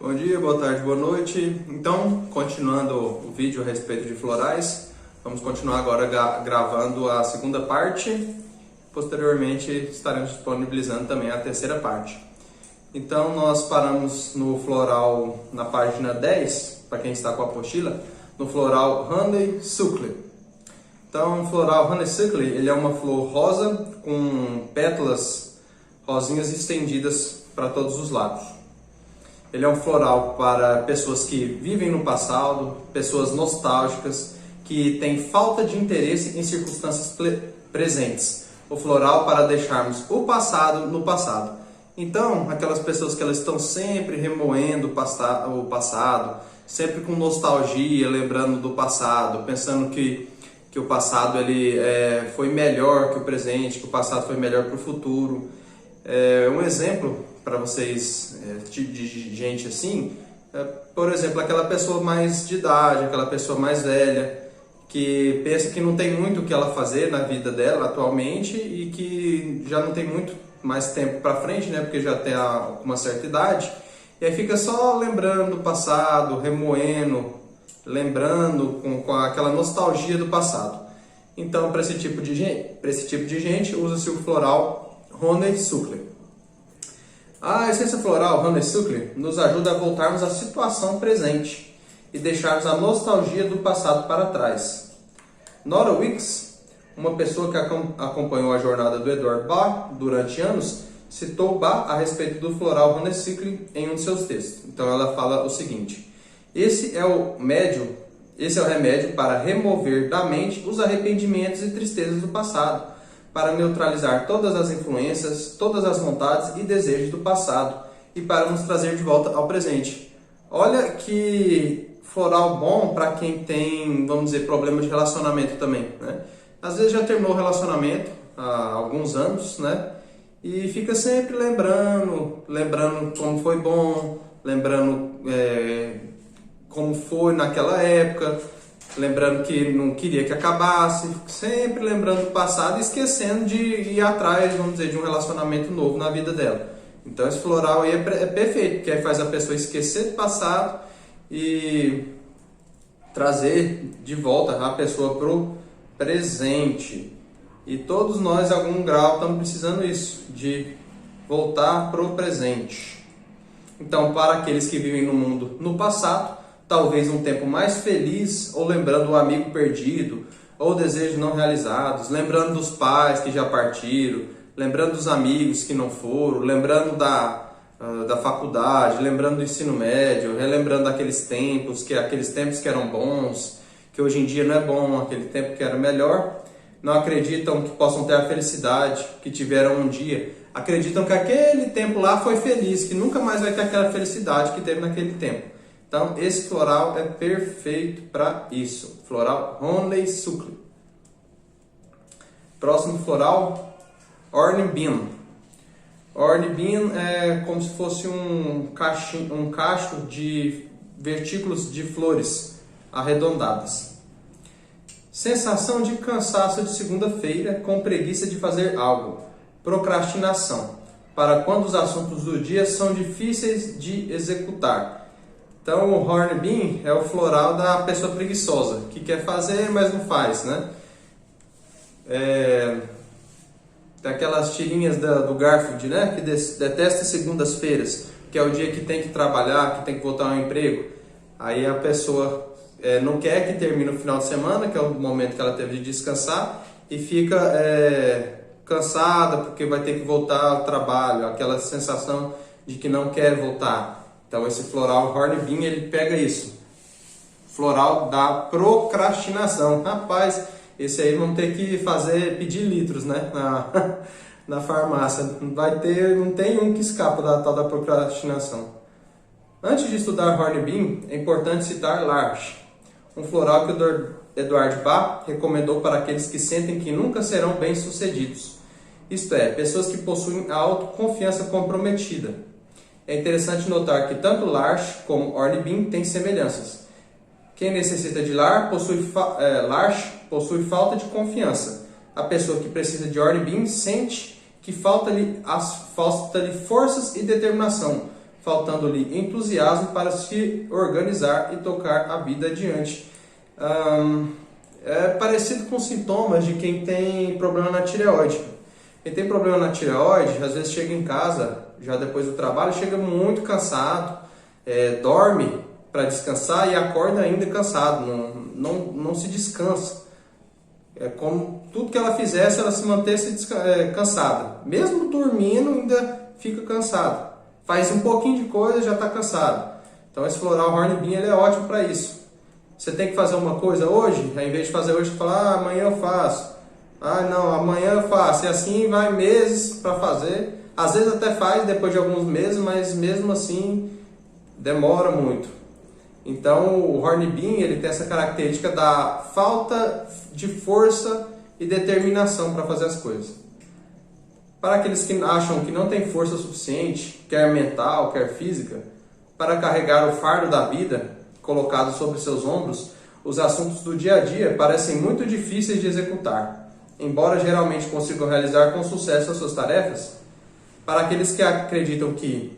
Bom dia, boa tarde, boa noite. Então, continuando o vídeo a respeito de florais, vamos continuar agora gravando a segunda parte. Posteriormente, estaremos disponibilizando também a terceira parte. Então, nós paramos no floral na página 10, para quem está com a apostila, no floral Honeysuckle. Então, o floral Honeysuckle, ele é uma flor rosa com pétalas rosinhas estendidas para todos os lados. Ele é um floral para pessoas que vivem no passado, pessoas nostálgicas, que têm falta de interesse em circunstâncias presentes. O floral para deixarmos o passado no passado. Então, aquelas pessoas que elas estão sempre remoendo o passado, sempre com nostalgia, lembrando do passado, pensando que o passado foi melhor que o presente, que o passado foi melhor para o futuro. Um exemplo para vocês de gente assim, por exemplo, aquela pessoa mais de idade, aquela pessoa mais velha, que pensa que não tem muito o que ela fazer na vida dela atualmente e que já não tem muito mais tempo para frente, né, porque já tem uma certa idade, e aí fica só lembrando do passado, remoendo, lembrando com aquela nostalgia do passado. Então, para esse tipo de gente, usa-se o floral Honeysuckle. A essência floral Honeysuckle nos ajuda a voltarmos à situação presente e deixarmos a nostalgia do passado para trás. Nora Wicks, uma pessoa que acompanhou a jornada do Edward Bach durante anos, citou Bach a respeito do floral Honeysuckle em um de seus textos. Então ela fala o seguinte: esse é o remédio para remover da mente os arrependimentos e tristezas do passado, para neutralizar todas as influências, todas as vontades e desejos do passado e para nos trazer de volta ao presente. Olha que floral bom para quem tem, vamos dizer, problema de relacionamento também, né? Às vezes já terminou o relacionamento há alguns anos, né? E fica sempre lembrando como foi bom, lembrando como foi naquela época, lembrando que não queria que acabasse, sempre lembrando do passado e esquecendo de ir atrás, vamos dizer, de um relacionamento novo na vida dela. Então esse floral aí é perfeito, porque aí faz a pessoa esquecer do passado e trazer de volta a pessoa para o presente. E todos nós, em algum grau, estamos precisando disso, de voltar para o presente. Então, para aqueles que vivem no mundo no passado, talvez um tempo mais feliz, ou lembrando o amigo perdido, ou desejos não realizados, lembrando dos pais que já partiram, lembrando dos amigos que não foram, lembrando da faculdade, lembrando do ensino médio, relembrando aqueles tempos que eram bons, que hoje em dia não é bom, aquele tempo que era melhor. Não acreditam que possam ter a felicidade que tiveram um dia. Acreditam que aquele tempo lá foi feliz, que nunca mais vai ter aquela felicidade que teve naquele tempo. Então, esse floral é perfeito para isso. Floral Honeysuckle. Próximo floral, Hornbeam. Hornbeam é como se fosse um cacho de vertículos de flores arredondadas. Sensação de cansaço de segunda-feira com preguiça de fazer algo. Procrastinação. Para quando os assuntos do dia são difíceis de executar. Então, o Hornbeam é o floral da pessoa preguiçosa, que quer fazer, mas não faz, né? Tem aquelas tirinhas do Garfield, né? Que detesta segundas-feiras, que é o dia que tem que trabalhar, que tem que voltar ao emprego. Aí a pessoa não quer que termine o final de semana, que é o momento que ela teve de descansar, e fica cansada porque vai ter que voltar ao trabalho, aquela sensação de que não quer voltar. Então esse floral Hornbeam, ele pega isso, floral da procrastinação. Rapaz, esse aí vamos ter que pedir litros, né, na farmácia. Não tem um que escapa da tal da procrastinação. Antes de estudar Hornbeam, é importante citar Larch, um floral que o Edward Bach recomendou para aqueles que sentem que nunca serão bem-sucedidos. Isto é, pessoas que possuem a autoconfiança comprometida. É interessante notar que tanto Larch como Hornbeam têm semelhanças. Quem necessita de Larch possui falta de confiança. A pessoa que precisa de Hornbeam sente que falta-lhe forças e determinação, faltando-lhe entusiasmo para se organizar e tocar a vida adiante. É parecido com sintomas de quem tem problema na tireoide. Quem tem problema na tireoide, às vezes chega em casa, já depois do trabalho, chega muito cansado, dorme para descansar e acorda ainda cansado, não se descansa. É como tudo que ela fizesse, ela se mantesse cansada. Mesmo dormindo, ainda fica cansada. Faz um pouquinho de coisa, já está cansado. Então esse floral Hornbeam ele é ótimo para isso. Você tem que fazer uma coisa hoje, ao invés de fazer hoje, você fala, amanhã eu faço. Não, amanhã eu faço. E assim vai meses para fazer. Às vezes até faz depois de alguns meses, mas mesmo assim demora muito. Então o Hornbeam ele tem essa característica da falta de força e determinação para fazer as coisas. Para aqueles que acham que não tem força suficiente, quer mental, quer física, para carregar o fardo da vida colocado sobre seus ombros, os assuntos do dia a dia parecem muito difíceis de executar, embora geralmente consigam realizar com sucesso as suas tarefas. Para aqueles que acreditam que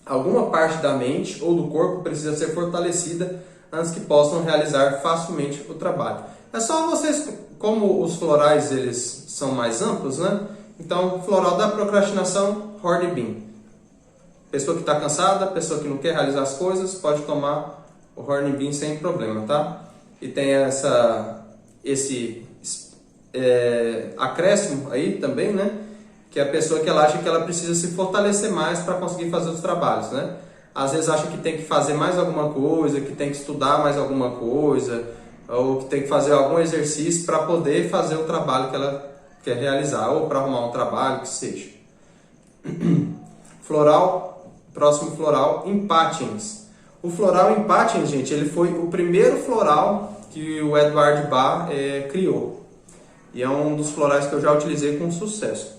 alguma parte da mente ou do corpo precisa ser fortalecida antes que possam realizar facilmente o trabalho. É só vocês, como os florais eles são mais amplos, né? Então, floral da procrastinação, Hornbeam. Pessoa que está cansada, pessoa que não quer realizar as coisas, pode tomar o Hornbeam sem problema, tá? E tem esse acréscimo aí também, né? Que é a pessoa que ela acha que ela precisa se fortalecer mais para conseguir fazer os trabalhos, né? Às vezes acha que tem que fazer mais alguma coisa, que tem que estudar mais alguma coisa, ou que tem que fazer algum exercício para poder fazer o trabalho que ela quer realizar, ou para arrumar um trabalho, que seja. Próximo floral, Impatiens. O floral Impatiens, gente, ele foi o primeiro floral que o Edward Bach criou. E é um dos florais que eu já utilizei com sucesso.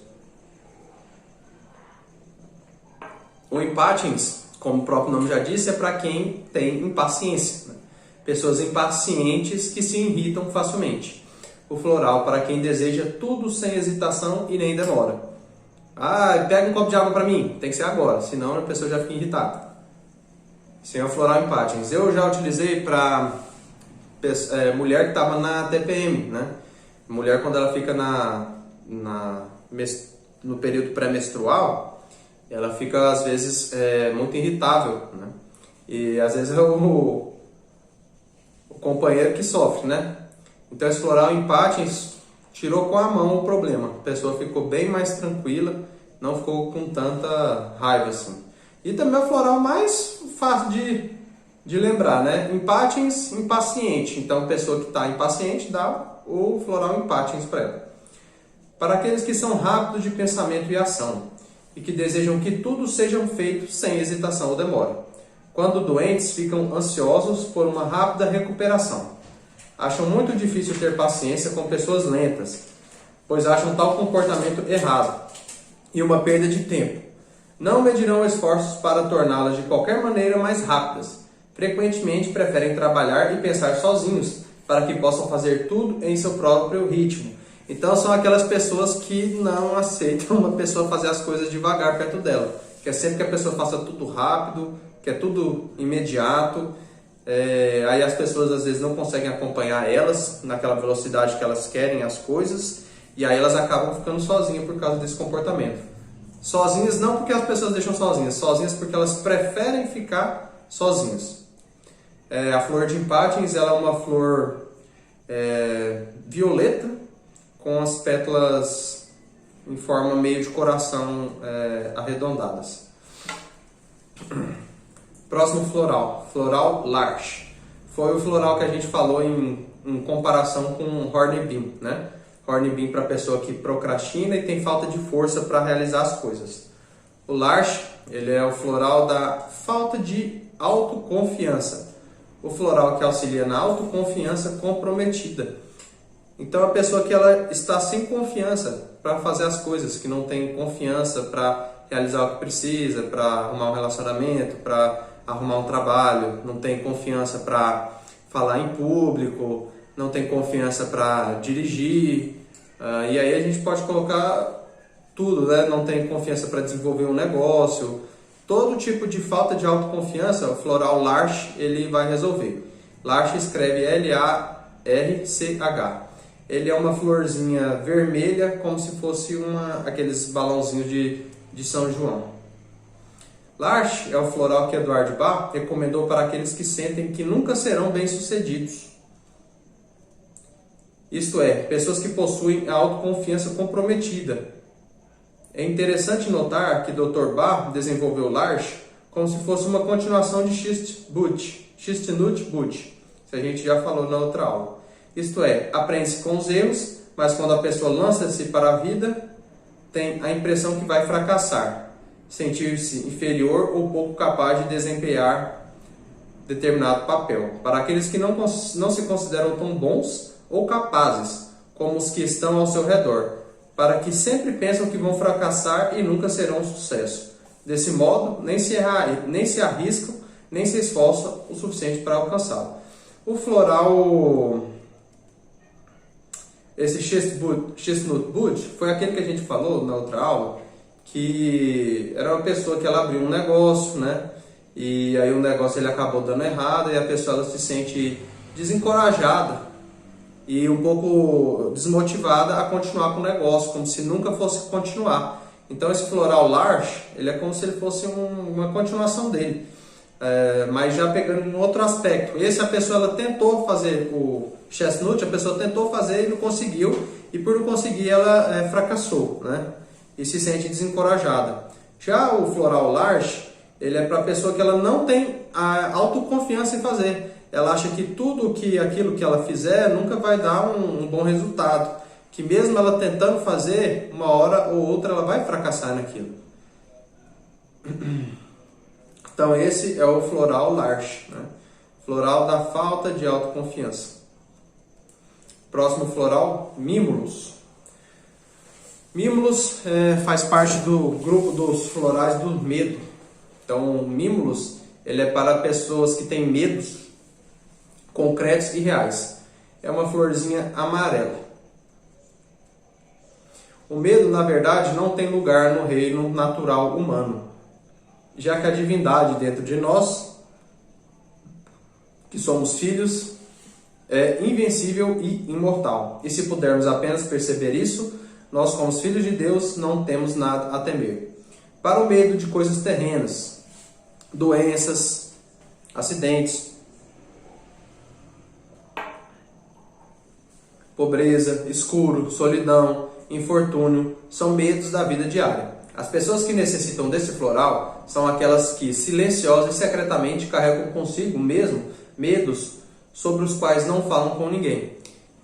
O Impatiens, como o próprio nome já disse, é para quem tem impaciência, né? Pessoas impacientes que se irritam facilmente. O floral para quem deseja tudo sem hesitação e nem demora. Pega um copo de água para mim, tem que ser agora, senão a pessoa já fica irritada. Esse é o floral Impatiens. Eu já utilizei para mulher que estava na TPM, né? Mulher quando ela fica no período pré-menstrual, ela fica às vezes muito irritável, né? E às vezes é o companheiro que sofre, né? Então esse floral Impatiens tirou com a mão o problema. A pessoa ficou bem mais tranquila, não ficou com tanta raiva assim. E também é o floral mais fácil de lembrar, né? Impatiens, impaciente. Então a pessoa que está impaciente dá o floral Impatiens para ela. Para aqueles que são rápidos de pensamento e ação e que desejam que tudo seja feito sem hesitação ou demora. Quando doentes, ficam ansiosos por uma rápida recuperação. Acham muito difícil ter paciência com pessoas lentas, pois acham tal comportamento errado e uma perda de tempo. Não medirão esforços para torná-las de qualquer maneira mais rápidas. Frequentemente preferem trabalhar e pensar sozinhos para que possam fazer tudo em seu próprio ritmo. Então são aquelas pessoas que não aceitam uma pessoa fazer as coisas devagar perto dela. Quer sempre que a pessoa faça tudo rápido, quer tudo imediato. Aí as pessoas às vezes não conseguem acompanhar elas naquela velocidade que elas querem as coisas. E aí elas acabam ficando sozinhas por causa desse comportamento. Sozinhas não porque as pessoas deixam sozinhas porque elas preferem ficar sozinhas. A flor de Impatiens ela é uma flor violeta com as pétalas em forma meio de coração arredondadas. Próximo floral Larch. Foi o floral que a gente falou em comparação com Hornbeam, né? Hornbeam para a pessoa que procrastina e tem falta de força para realizar as coisas. O Larch, ele é o floral da falta de autoconfiança. O floral que auxilia na autoconfiança comprometida. Então a pessoa que ela está sem confiança para fazer as coisas, que não tem confiança para realizar o que precisa, para arrumar um relacionamento, para arrumar um trabalho, não tem confiança para falar em público, não tem confiança para dirigir, e aí a gente pode colocar tudo, né? Não tem confiança para desenvolver um negócio, todo tipo de falta de autoconfiança, o floral Larch ele vai resolver. Larch escreve L-A-R-C-H. Ele é uma florzinha vermelha, como se fosse aqueles balãozinhos de São João. Larch é o floral que Eduard Bach recomendou para aqueles que sentem que nunca serão bem-sucedidos. Isto é, pessoas que possuem a autoconfiança comprometida. É interessante notar que Dr. Bach desenvolveu Larch como se fosse uma continuação de Chestnut Bush, que a gente já falou na outra aula. Isto é, aprende-se com os erros, mas quando a pessoa lança-se para a vida, tem a impressão que vai fracassar, sentir-se inferior ou pouco capaz de desempenhar determinado papel. Para aqueles que não se consideram tão bons ou capazes como os que estão ao seu redor, para que sempre pensam que vão fracassar e nunca serão um sucesso. Desse modo, nem se arriscam, nem se esforçam o suficiente para alcançá-lo. O floral, esse Chestnut Bush, foi aquele que a gente falou na outra aula, que era uma pessoa que ela abriu um negócio, né? E aí o negócio ele acabou dando errado e a pessoa ela se sente desencorajada e um pouco desmotivada a continuar com o negócio, como se nunca fosse continuar. Então esse floral Larch, ele é como se ele fosse uma continuação dele, mas já pegando em outro aspecto. Esse a pessoa ela tentou fazer o Chestnut, a pessoa tentou fazer e não conseguiu, e por não conseguir ela fracassou, né? E se sente desencorajada. Já o floral Larch, ele é para a pessoa que ela não tem a autoconfiança em fazer. Ela acha que aquilo que ela fizer nunca vai dar um bom resultado. Que mesmo ela tentando fazer, uma hora ou outra ela vai fracassar naquilo. Então esse é o floral Larch, né? Floral da falta de autoconfiança. Próximo floral, Mimulus. Mimulus faz parte do grupo dos florais do medo. Então Mimulus ele é para pessoas que têm medos concretos e reais. É uma florzinha amarela. O medo, na verdade, não tem lugar no reino natural humano, já que a divindade dentro de nós, que somos filhos, é invencível e imortal. E se pudermos apenas perceber isso, nós, como filhos de Deus, não temos nada a temer. Para o medo de coisas terrenas, doenças, acidentes, pobreza, escuro, solidão, infortúnio, são medos da vida diária. As pessoas que necessitam desse floral são aquelas que silenciosa e secretamente carregam consigo mesmo medos sobre os quais não falam com ninguém.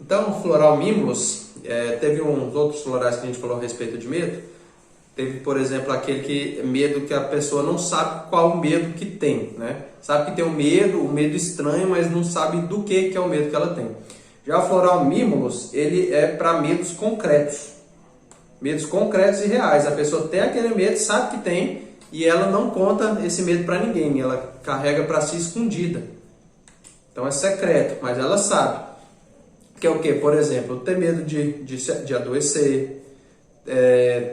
Então, o floral Mimulus, teve uns outros florais que a gente falou a respeito de medo. Teve, por exemplo, aquele medo que a pessoa não sabe qual o medo que tem, né? Sabe que tem um medo estranho, mas não sabe do que é o medo que ela tem. Já o floral Mimulus, ele é para medos concretos e reais. A pessoa tem aquele medo, sabe que tem, e ela não conta esse medo para ninguém, ela carrega para si escondida. Então é secreto, mas ela sabe. Que é o que? Por exemplo, ter medo de adoecer,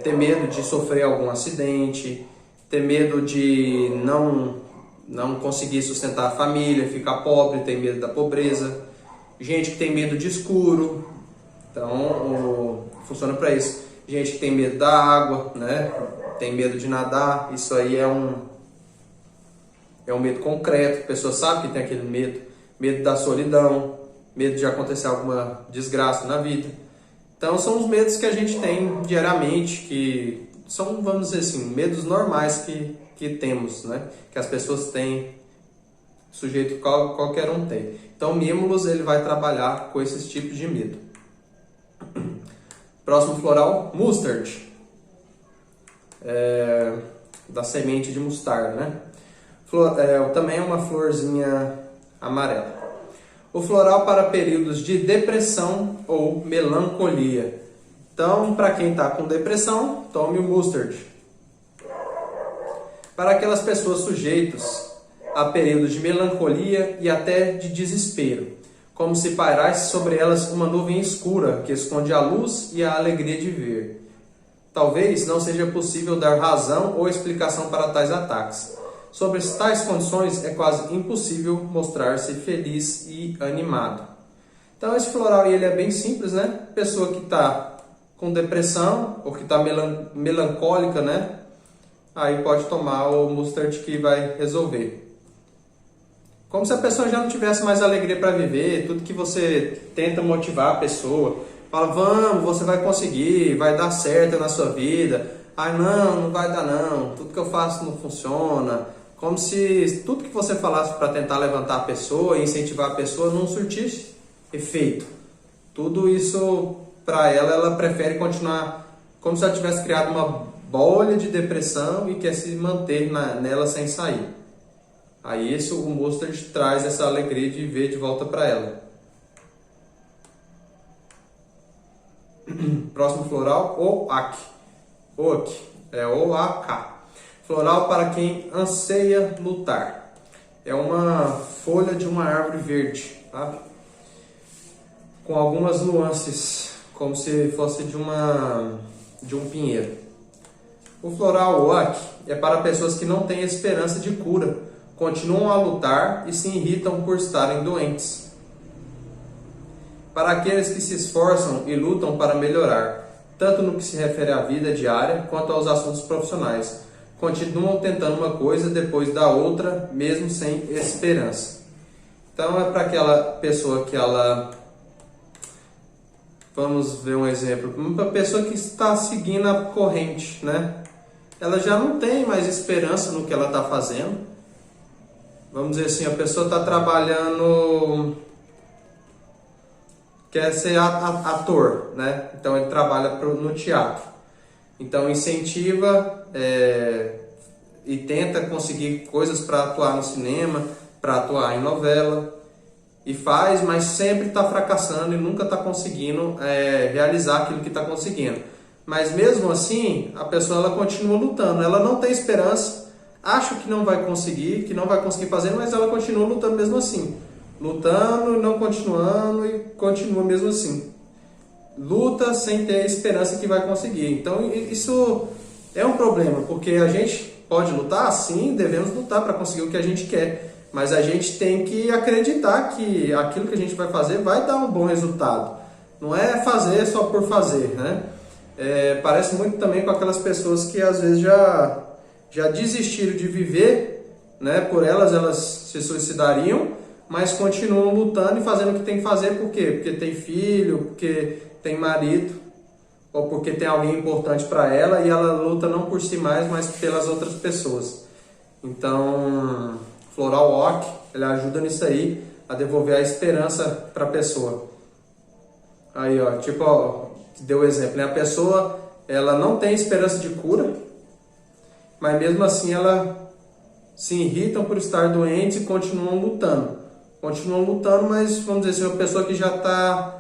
ter medo de sofrer algum acidente, ter medo de não conseguir sustentar a família, ficar pobre, ter medo da pobreza. Gente que tem medo de escuro, então funciona para isso. Gente que tem medo da água, né? Tem medo de nadar, isso aí é um medo concreto. A pessoa sabe que tem aquele medo da solidão, medo de acontecer alguma desgraça na vida. Então são os medos que a gente tem diariamente, que são, vamos dizer assim, medos normais que temos, né? Que as pessoas têm, sujeito qualquer um tem. Então, Mimulus ele vai trabalhar com esses tipos de medo. Próximo floral, Mustard. Da semente de mostarda, né? Também é uma florzinha amarela. O floral para períodos de depressão ou melancolia. Então, para quem está com depressão, tome o Mustard. Para aquelas pessoas sujeitas a períodos de melancolia e até de desespero, como se pairasse sobre elas uma nuvem escura que esconde a luz e a alegria de ver. Talvez não seja possível dar razão ou explicação para tais ataques. Sobre tais condições, é quase impossível mostrar-se feliz e animado. Então esse floral ele é bem simples, né? Pessoa que está com depressão ou que está melancólica, né? Aí pode tomar o mustard que vai resolver. Como se a pessoa já não tivesse mais alegria para viver, tudo que você tenta motivar a pessoa, fala, vamos, você vai conseguir, vai dar certo na sua vida. Ai, não vai dar não, tudo que eu faço não funciona. Como se tudo que você falasse para tentar levantar a pessoa, incentivar a pessoa, não surtisse efeito. Tudo isso, para ela prefere continuar como se ela tivesse criado uma bolha de depressão e quer se manter nela sem sair. Aí o mustard traz essa alegria de ver de volta para ela. Próximo floral, Oak. Oak, é O-A-K. Floral para quem anseia lutar. É uma folha de uma árvore verde, tá? Com algumas nuances, como se fosse de um pinheiro. O floral Oak é para pessoas que não têm esperança de cura, continuam a lutar e se irritam por estarem doentes. Para aqueles que se esforçam e lutam para melhorar, tanto no que se refere à vida diária quanto aos assuntos profissionais, continuam tentando uma coisa depois da outra, mesmo sem esperança. Então é para aquela pessoa que ela... Vamos ver um exemplo. Uma pessoa que está seguindo a corrente, né? Ela já não tem mais esperança no que ela está fazendo. Vamos dizer assim, a pessoa está trabalhando... Quer ser ator, né? Então ele trabalha no teatro. Então incentiva e tenta conseguir coisas para atuar no cinema, para atuar em novela. E faz, mas sempre está fracassando e nunca está conseguindo realizar aquilo que está conseguindo. Mas mesmo assim, a pessoa ela continua lutando. Ela não tem esperança, acha que não vai conseguir fazer, mas ela continua lutando mesmo assim. Lutando, não continuando e continua mesmo assim. Luta sem ter esperança que vai conseguir. Então isso é um problema, porque a gente pode lutar, sim, devemos lutar para conseguir o que a gente quer. Mas a gente tem que acreditar que aquilo que a gente vai fazer vai dar um bom resultado. Não é fazer só por fazer, né? Parece muito também com aquelas pessoas que às vezes já desistiram de viver, né? Por elas se suicidariam, mas continuam lutando e fazendo o que tem que fazer. Por quê? Porque tem filho, porque tem marido, ou porque tem alguém importante para ela e ela luta não por si mais, mas pelas outras pessoas. Então, Floral Oak, ele ajuda nisso aí, a devolver a esperança para a pessoa. Aí, ó, tipo, ó, deu o exemplo, né? A pessoa, ela não tem esperança de cura, mas mesmo assim ela se irritam por estar doente e continuam lutando. Continuam lutando, mas vamos dizer assim, uma pessoa que já está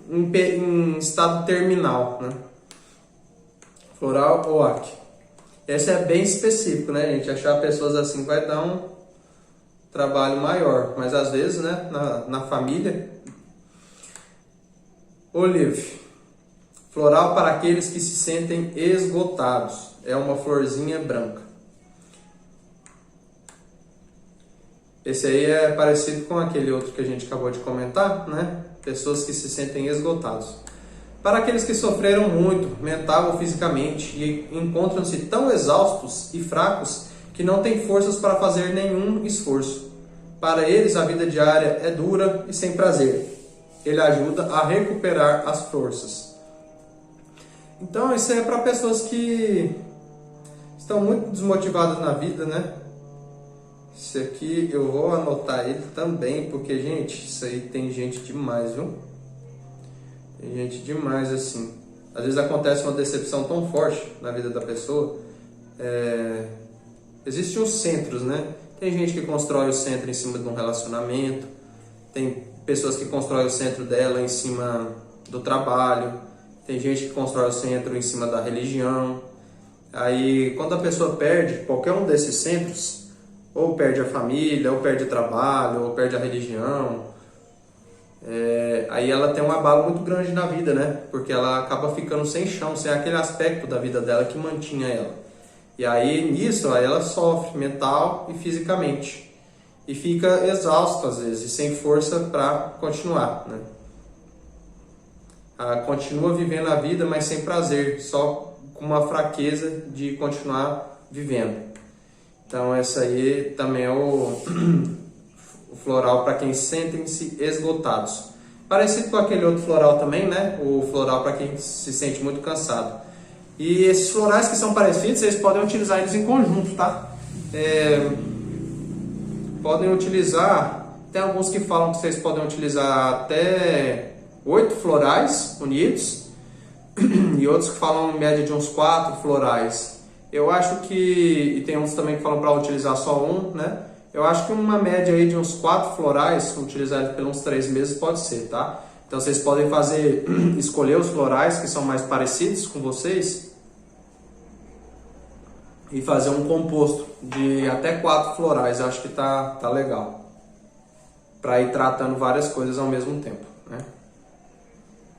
em estado terminal, né? Floral Oak. Esse é bem específico, né, gente? Achar pessoas assim vai dar um trabalho maior. Mas às vezes, né, na família. Olive. Floral para aqueles que se sentem esgotados. É uma florzinha branca. Esse aí é parecido com aquele outro que a gente acabou de comentar, né? Pessoas que se sentem esgotados. Para aqueles que sofreram muito, mental ou fisicamente, e encontram-se tão exaustos e fracos que não têm forças para fazer nenhum esforço. Para eles, a vida diária é dura e sem prazer. Ele ajuda a recuperar as forças. Então, isso é para pessoas que estão muito desmotivadas na vida, né? Isso aqui eu vou anotar ele também, porque, gente, isso aí tem gente demais, viu? Tem gente demais, assim. Às vezes acontece uma decepção tão forte na vida da pessoa. Existem os centros, né? Tem gente que constrói o centro em cima de um relacionamento. Tem pessoas que constroem o centro dela em cima do trabalho. Tem gente que constrói o centro em cima da religião. Aí, quando a pessoa perde qualquer um desses centros, ou perde a família, ou perde o trabalho, ou perde a religião, aí ela tem um abalo muito grande na vida, né? Porque ela acaba ficando sem chão, sem aquele aspecto da vida dela que mantinha ela. E aí nisso aí ela sofre mental e fisicamente. E fica exausta às vezes, e sem força para continuar, né? Ela continua vivendo a vida, mas sem prazer, só com uma fraqueza de continuar vivendo. Então essa aí também é o floral para quem sentem-se esgotados. Parecido com aquele outro floral também, né? O floral para quem se sente muito cansado. E esses florais que são parecidos, vocês podem utilizar eles em conjunto, tá? Podem utilizar, tem alguns que falam que vocês podem utilizar até 8 florais unidos, e outros que falam em média de uns 4 florais. Eu acho que, e tem uns também que falam para utilizar só um, né? Eu acho que uma média aí de uns 4 florais, utilizar por uns 3 meses pode ser, tá? Então vocês podem escolher os florais que são mais parecidos com vocês e fazer um composto de até 4 florais. Eu acho que tá legal para ir tratando várias coisas ao mesmo tempo, né?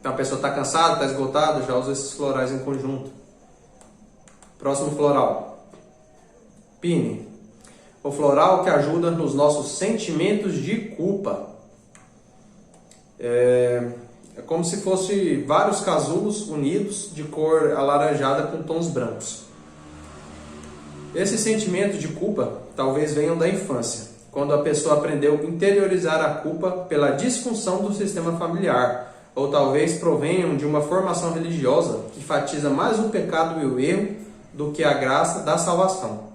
Então a pessoa está cansada, está esgotada, já usa esses florais em conjunto. Próximo floral, Pine. O floral que ajuda nos nossos sentimentos de culpa. É como se fosse vários casulos unidos de cor alaranjada com tons brancos. Esses sentimentos de culpa talvez venham da infância, quando a pessoa aprendeu a interiorizar a culpa pela disfunção do sistema familiar, ou talvez provenham de uma formação religiosa que enfatiza mais o pecado e o erro do que a graça da salvação.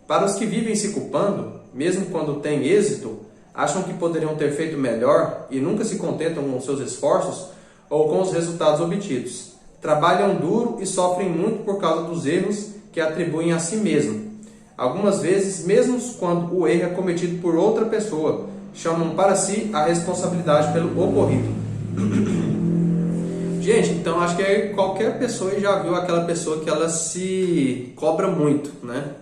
Para os que vivem se culpando, mesmo quando têm êxito, acham que poderiam ter feito melhor e nunca se contentam com seus esforços ou com os resultados obtidos. Trabalham duro e sofrem muito por causa dos erros que atribuem a si mesmo. Algumas vezes, mesmo quando o erro é cometido por outra pessoa, chamam para si a responsabilidade pelo ocorrido. Gente, então acho que qualquer pessoa já viu aquela pessoa que ela se cobra muito, né?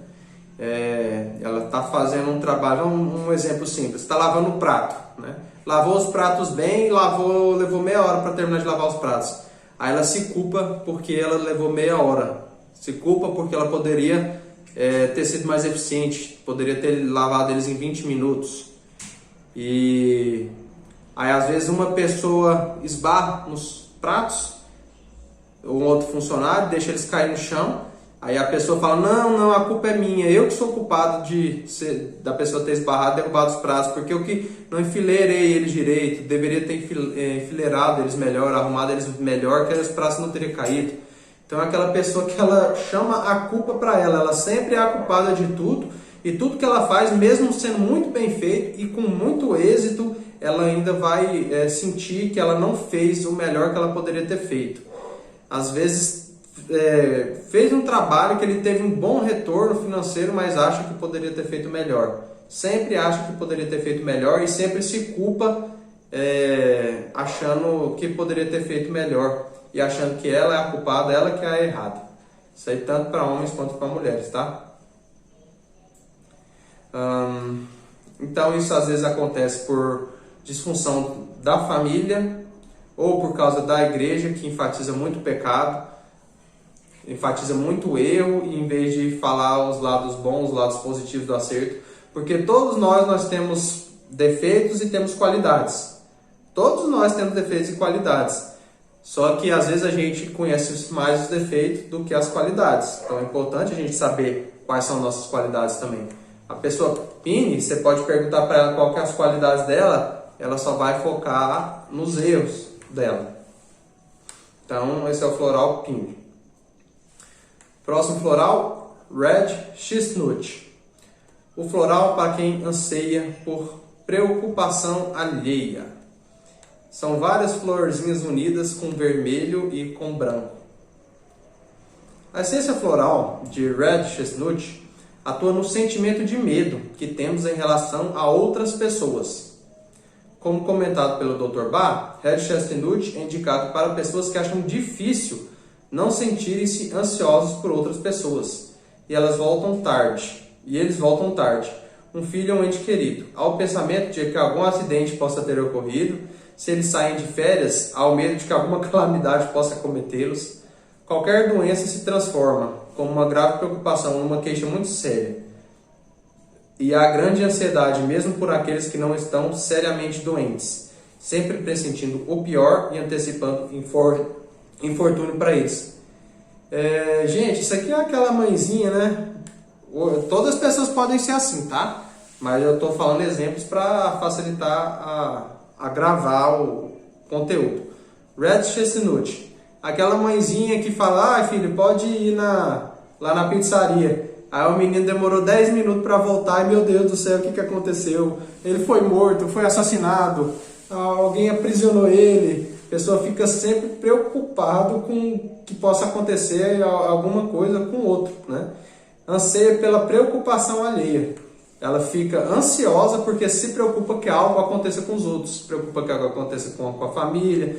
Ela está fazendo um trabalho, um exemplo simples, está lavando o prato, né? Lavou os pratos bem, levou meia hora para terminar de lavar os pratos. Aí ela se culpa porque ela levou meia hora, se culpa porque ela poderia ter sido mais eficiente, poderia ter lavado eles em 20 minutos. E aí às vezes uma pessoa esbarra nos pratos, um outro funcionário deixa eles cair no chão. Aí a pessoa fala, não, a culpa é minha, eu que sou culpado da pessoa ter esbarrado e derrubado os pratos, porque eu que não enfileirei eles direito, deveria ter enfileirado eles melhor, arrumado eles melhor, que os pratos não teriam caído. Então é aquela pessoa que ela chama a culpa para ela sempre é a culpada de tudo, e tudo que ela faz, mesmo sendo muito bem feito e com muito êxito, ela ainda vai sentir que ela não fez o melhor que ela poderia ter feito. Às vezes fez um trabalho que ele teve um bom retorno financeiro, mas acha que poderia ter feito melhor. Sempre acha que poderia ter feito melhor e sempre se culpa achando que poderia ter feito melhor e achando que ela é a culpada, ela que é a errada. Isso aí tanto para homens quanto para mulheres, tá? Então isso às vezes acontece por disfunção da família ou por causa da igreja, que enfatiza muito o pecado, enfatiza muito o erro, e em vez de falar os lados bons, os lados positivos do acerto, porque todos nós temos defeitos e temos qualidades. Todos nós temos defeitos e qualidades. Só que às vezes a gente conhece mais os defeitos do que as qualidades. Então é importante a gente saber quais são nossas qualidades também. A pessoa Pine, você pode perguntar para ela qual que é as qualidades dela, ela só vai focar nos erros dela. Então esse é o floral Pine. Próximo floral, Red Chestnut. O floral para quem anseia por preocupação alheia. São várias florzinhas unidas com vermelho e com branco. A essência floral de Red Chestnut atua no sentimento de medo que temos em relação a outras pessoas. Como comentado pelo Dr. Bach, Red Chestnut é indicado para pessoas que acham difícil não sentirem-se ansiosos por outras pessoas, e eles voltam tarde. Um filho ou um ente querido. Ao pensamento de que algum acidente possa ter ocorrido, se eles saem de férias, ao medo de que alguma calamidade possa cometê-los. Qualquer doença se transforma, como uma grave preocupação, numa queixa muito séria. E há grande ansiedade, mesmo por aqueles que não estão seriamente doentes, sempre pressentindo o pior e antecipando infortúnio para eles. Gente, isso aqui é aquela mãezinha, né? Todas as pessoas podem ser assim, tá? Mas eu estou falando exemplos para facilitar a gravar o conteúdo. Red Chestnut, aquela mãezinha que fala, filho, pode ir lá na pizzaria. Aí o menino demorou 10 minutos para voltar e, meu Deus do céu, o que aconteceu? Ele foi morto, foi assassinado, alguém aprisionou ele. A pessoa fica sempre preocupado com que possa acontecer alguma coisa com o outro, né? Anseia pela preocupação alheia. Ela fica ansiosa porque se preocupa que algo aconteça com os outros, se preocupa que algo aconteça com a família,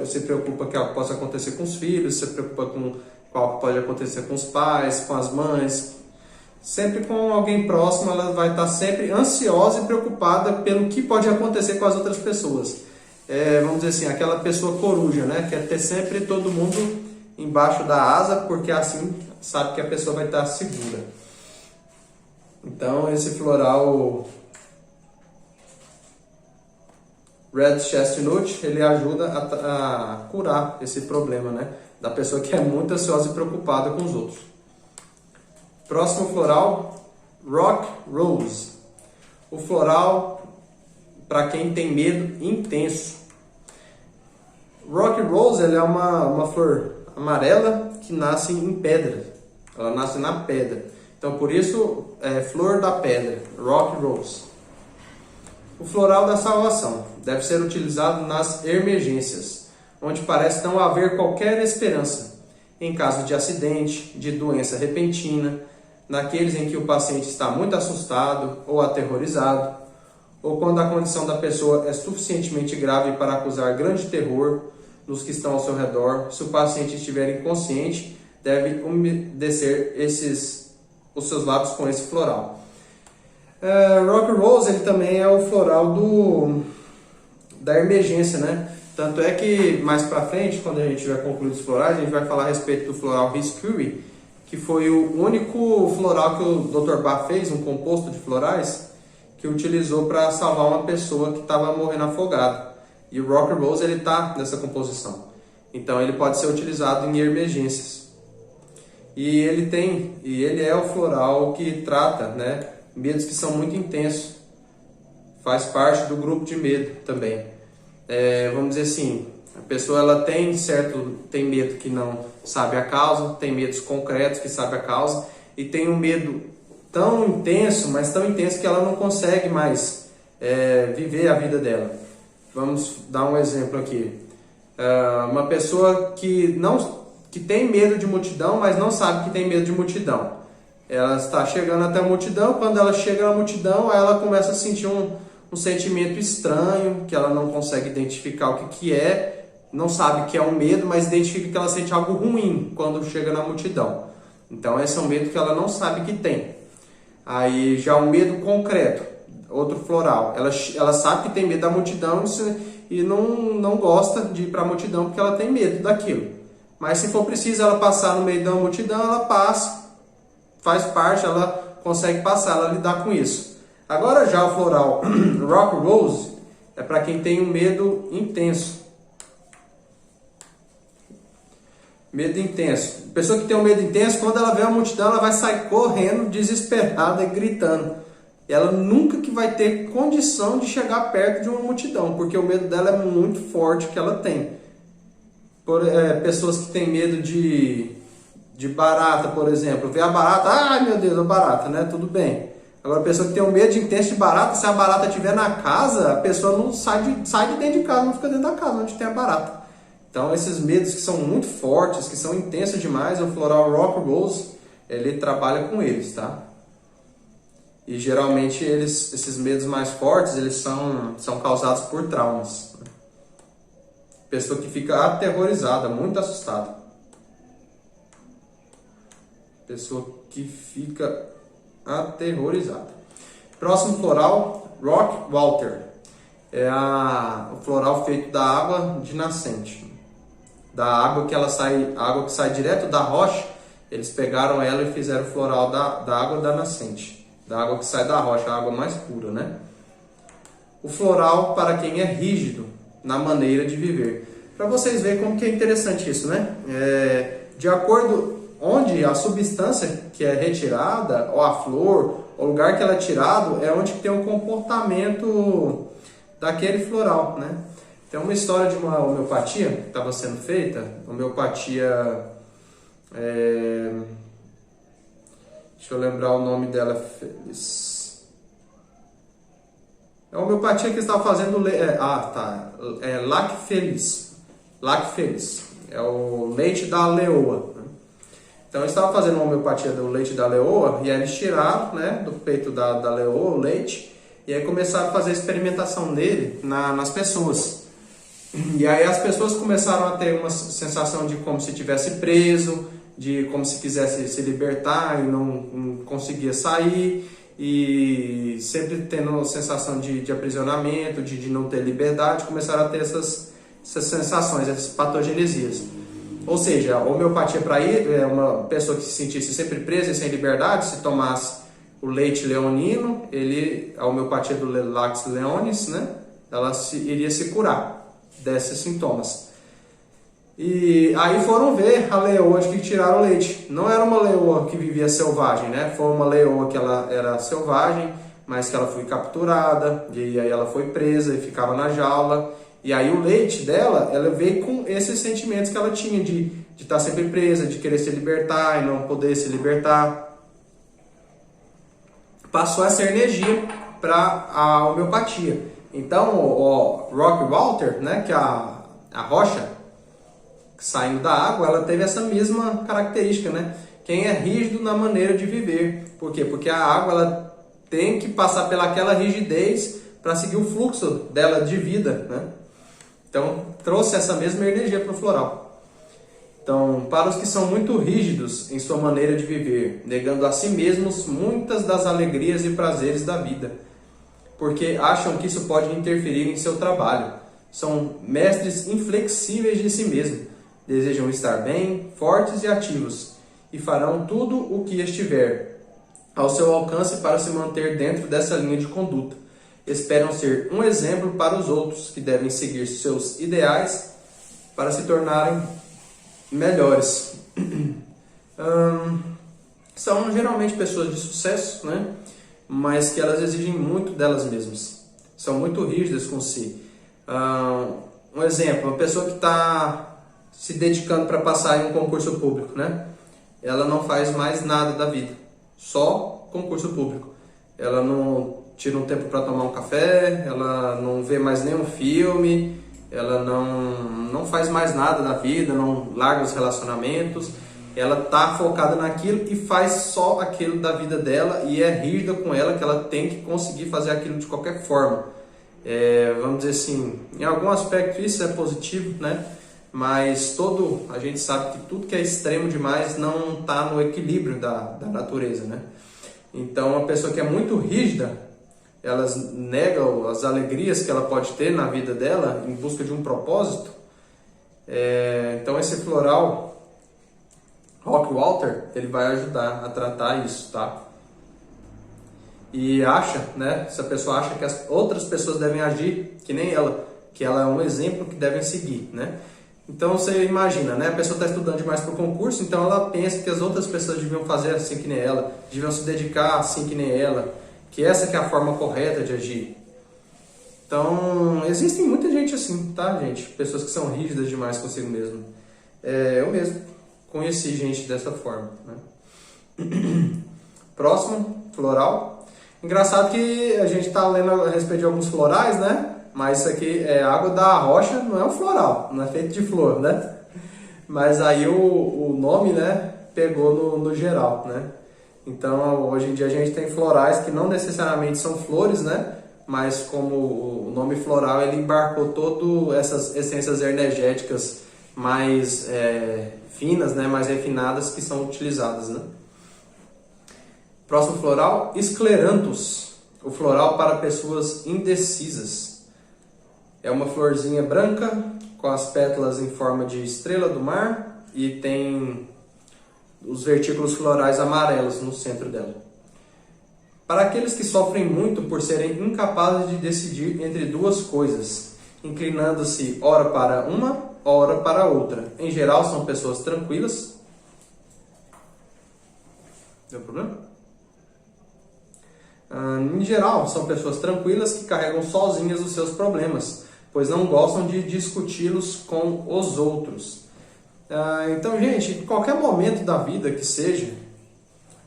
se preocupa que algo possa acontecer com os filhos, se preocupa com algo pode acontecer com os pais, com as mães. Sempre com alguém próximo, ela vai estar sempre ansiosa e preocupada pelo que pode acontecer com as outras pessoas. Vamos dizer assim, aquela pessoa coruja, né? Quer ter sempre todo mundo embaixo da asa, porque assim sabe que a pessoa vai estar segura. Então esse floral Red Chestnut, ele ajuda a curar esse problema, né? Da pessoa que é muito ansiosa e preocupada com os outros. Próximo floral, Rock Rose. O floral para quem tem medo intenso. Rock Rose, ela é uma flor amarela que nasce em pedra. Ela nasce na pedra. Então por isso é flor da pedra, Rock Rose. O floral da salvação deve ser utilizado nas emergências, onde parece não haver qualquer esperança, em caso de acidente, de doença repentina, naqueles em que o paciente está muito assustado ou aterrorizado, ou quando a condição da pessoa é suficientemente grave para causar grande terror nos que estão ao seu redor. Se o paciente estiver inconsciente, deve umedecer os seus lábios com esse floral. Rock Rose, ele também é o floral da emergência, né? Tanto é que mais pra frente, quando a gente tiver concluído os florais, a gente vai falar a respeito do floral Riscuri, que foi o único floral que o Dr. Bach fez, um composto de florais, que utilizou para salvar uma pessoa que estava morrendo afogada. E o Rock Rose, ele está nessa composição. Então ele pode ser utilizado em emergências. E ele é o floral que trata, né, medos que são muito intensos. Faz parte do grupo de medo também. Vamos dizer assim, a pessoa ela tem medo que não sabe a causa, tem medos concretos que sabe a causa, e tem um medo tão intenso, mas tão intenso que ela não consegue mais viver a vida dela. Vamos dar um exemplo aqui. Uma pessoa que tem medo de multidão, mas não sabe que tem medo de multidão. Ela está chegando até a multidão, quando ela chega na multidão, ela começa a sentir um sentimento estranho, que ela não consegue identificar o que é, não sabe que é um medo, mas identifica que ela sente algo ruim quando chega na multidão. Então esse é um medo que ela não sabe que tem. Aí já um medo concreto, outro floral, ela sabe que tem medo da multidão e não gosta de ir para a multidão porque ela tem medo daquilo. Mas se for preciso ela passar no meio da multidão, ela passa, faz parte, ela consegue passar, ela lidar com isso. Agora já o floral Rock Rose é para quem tem um medo intenso. Medo intenso. A pessoa que tem um medo intenso, quando ela vê a multidão, ela vai sair correndo, desesperada e gritando. E ela nunca que vai ter condição de chegar perto de uma multidão, porque o medo dela é muito forte que ela tem. Pessoas que têm medo de barata, por exemplo. Vê a barata, ai meu Deus, a barata, né? Tudo bem. Agora, a pessoa que tem um medo intenso de barata, se a barata estiver na casa, a pessoa não sai de dentro de casa, não fica dentro da casa onde tem a barata. Então, esses medos que são muito fortes, que são intensos demais, o floral Rock Rose, ele trabalha com eles, tá? E geralmente esses medos mais fortes, eles são causados por traumas. Pessoa que fica aterrorizada, muito assustada. Pessoa que fica aterrorizada. Próximo floral, Rock Walter. é o floral feito da água de nascente. Da água que a água que sai direto da rocha, eles pegaram ela e fizeram o floral da água da nascente. Da água que sai da rocha, a água mais pura, né? O floral para quem é rígido na maneira de viver. Para vocês verem como que é interessante isso, né? De acordo onde a substância que é retirada, ou a flor, o lugar que ela é tirado, é onde tem um comportamento daquele floral, né? Tem uma história de uma homeopatia que estava sendo feita, homeopatia, deixa eu lembrar o nome dela, é uma homeopatia que estava fazendo, Lac Feliz, é o leite da leoa, né? Então eles estavam fazendo uma homeopatia do leite da leoa, e aí eles tiraram, né, do peito da leoa o leite, e aí começaram a fazer a experimentação dele nas pessoas. E aí as pessoas começaram a ter uma sensação de como se estivesse preso, de como se quisesse se libertar e não conseguia sair, e sempre tendo sensação de aprisionamento, de não ter liberdade, começaram a ter essas sensações, essas patogenesias. Ou seja, a homeopatia para uma pessoa que se sentisse sempre presa e sem liberdade, se tomasse o leite leonino, a homeopatia do Lax Leonis, né, ela iria se curar desses sintomas. E aí foram ver a leoa de que tiraram o leite. Não era uma leoa que vivia selvagem, né? Foi uma leoa que ela era selvagem, mas que ela foi capturada, e aí ela foi presa e ficava na jaula. E aí o leite dela, ela veio com esses sentimentos que ela tinha de estar sempre presa, de querer se libertar e não poder se libertar. Passou essa energia para a homeopatia. Então o Rock Walter, né, que é a rocha saindo da água, ela teve essa mesma característica, né? Quem é rígido na maneira de viver. Por quê? Porque a água ela tem que passar pelaquela rigidez para seguir o fluxo dela de vida, né? Então trouxe essa mesma energia para o floral. Então, para os que são muito rígidos em sua maneira de viver, negando a si mesmos muitas das alegrias e prazeres da vida, porque acham que isso pode interferir em seu trabalho, são mestres inflexíveis de si mesmos, desejam estar bem, fortes e ativos, e farão tudo o que estiver ao seu alcance para se manter dentro dessa linha de conduta. Esperam ser um exemplo para os outros, que devem seguir seus ideais para se tornarem melhores. São geralmente pessoas de sucesso, né? Mas que elas exigem muito delas mesmas. São muito rígidas com si. Um exemplo, uma pessoa que está se dedicando para passar em um concurso público, né? Ela não faz mais nada da vida, só concurso público. Ela não tira um tempo para tomar um café, ela não vê mais nenhum filme, ela não faz mais nada da vida, não larga os relacionamentos. Ela está focada naquilo e faz só aquilo da vida dela, e é rígida com ela, que ela tem que conseguir fazer aquilo de qualquer forma. Vamos dizer assim, em algum aspecto isso é positivo, né? Mas a gente sabe que tudo que é extremo demais não está no equilíbrio da natureza, né? Então, uma pessoa que é muito rígida, elas negam as alegrias que ela pode ter na vida dela em busca de um propósito. Então, esse floral Rock Walter, ele vai ajudar a tratar isso, tá? E essa pessoa acha que as outras pessoas devem agir que nem ela, que ela é um exemplo que devem seguir, né? Então você imagina, né? A pessoa está estudando demais para o concurso, então ela pensa que as outras pessoas deviam fazer assim que nem ela, deviam se dedicar assim que nem ela, que essa que é a forma correta de agir. Então, existem muita gente assim, tá, gente? Pessoas que são rígidas demais consigo mesmo. Eu mesmo conheci gente dessa forma, né? Próximo, floral. Engraçado que a gente está lendo a respeito de alguns florais, né? Mas isso aqui é água da rocha, não é um floral, não é feito de flor, né? Mas aí o nome, né, pegou no geral, né? Então, hoje em dia a gente tem florais que não necessariamente são flores, né? Mas como o nome floral, ele embarcou todas essas essências energéticas mais finas, né, mais refinadas, que são utilizadas, né? Próximo floral, Scleranthus, o floral para pessoas indecisas. É uma florzinha branca com as pétalas em forma de estrela do mar e tem os vertículos florais amarelos no centro dela. Para aqueles que sofrem muito por serem incapazes de decidir entre duas coisas, inclinando-se ora para uma, ora para outra. Em geral, são pessoas tranquilas. Deu problema? Em geral, são pessoas tranquilas que carregam sozinhas os seus problemas, pois não gostam de discuti-los com os outros. Então, gente, em qualquer momento da vida que seja,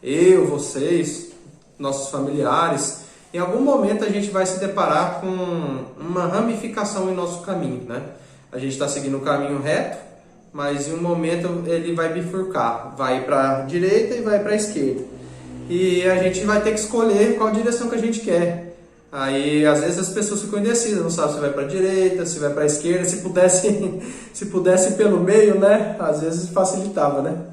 eu, vocês, nossos familiares, em algum momento a gente vai se deparar com uma ramificação em nosso caminho, né? A gente está seguindo o caminho reto, mas em um momento ele vai bifurcar, vai para a direita e vai para a esquerda. E a gente vai ter que escolher qual direção que a gente quer. Aí, às vezes, as pessoas ficam indecisas, não sabem se vai para a direita, se vai para a esquerda, se pudesse ir pelo meio, né? Às vezes facilitava, né?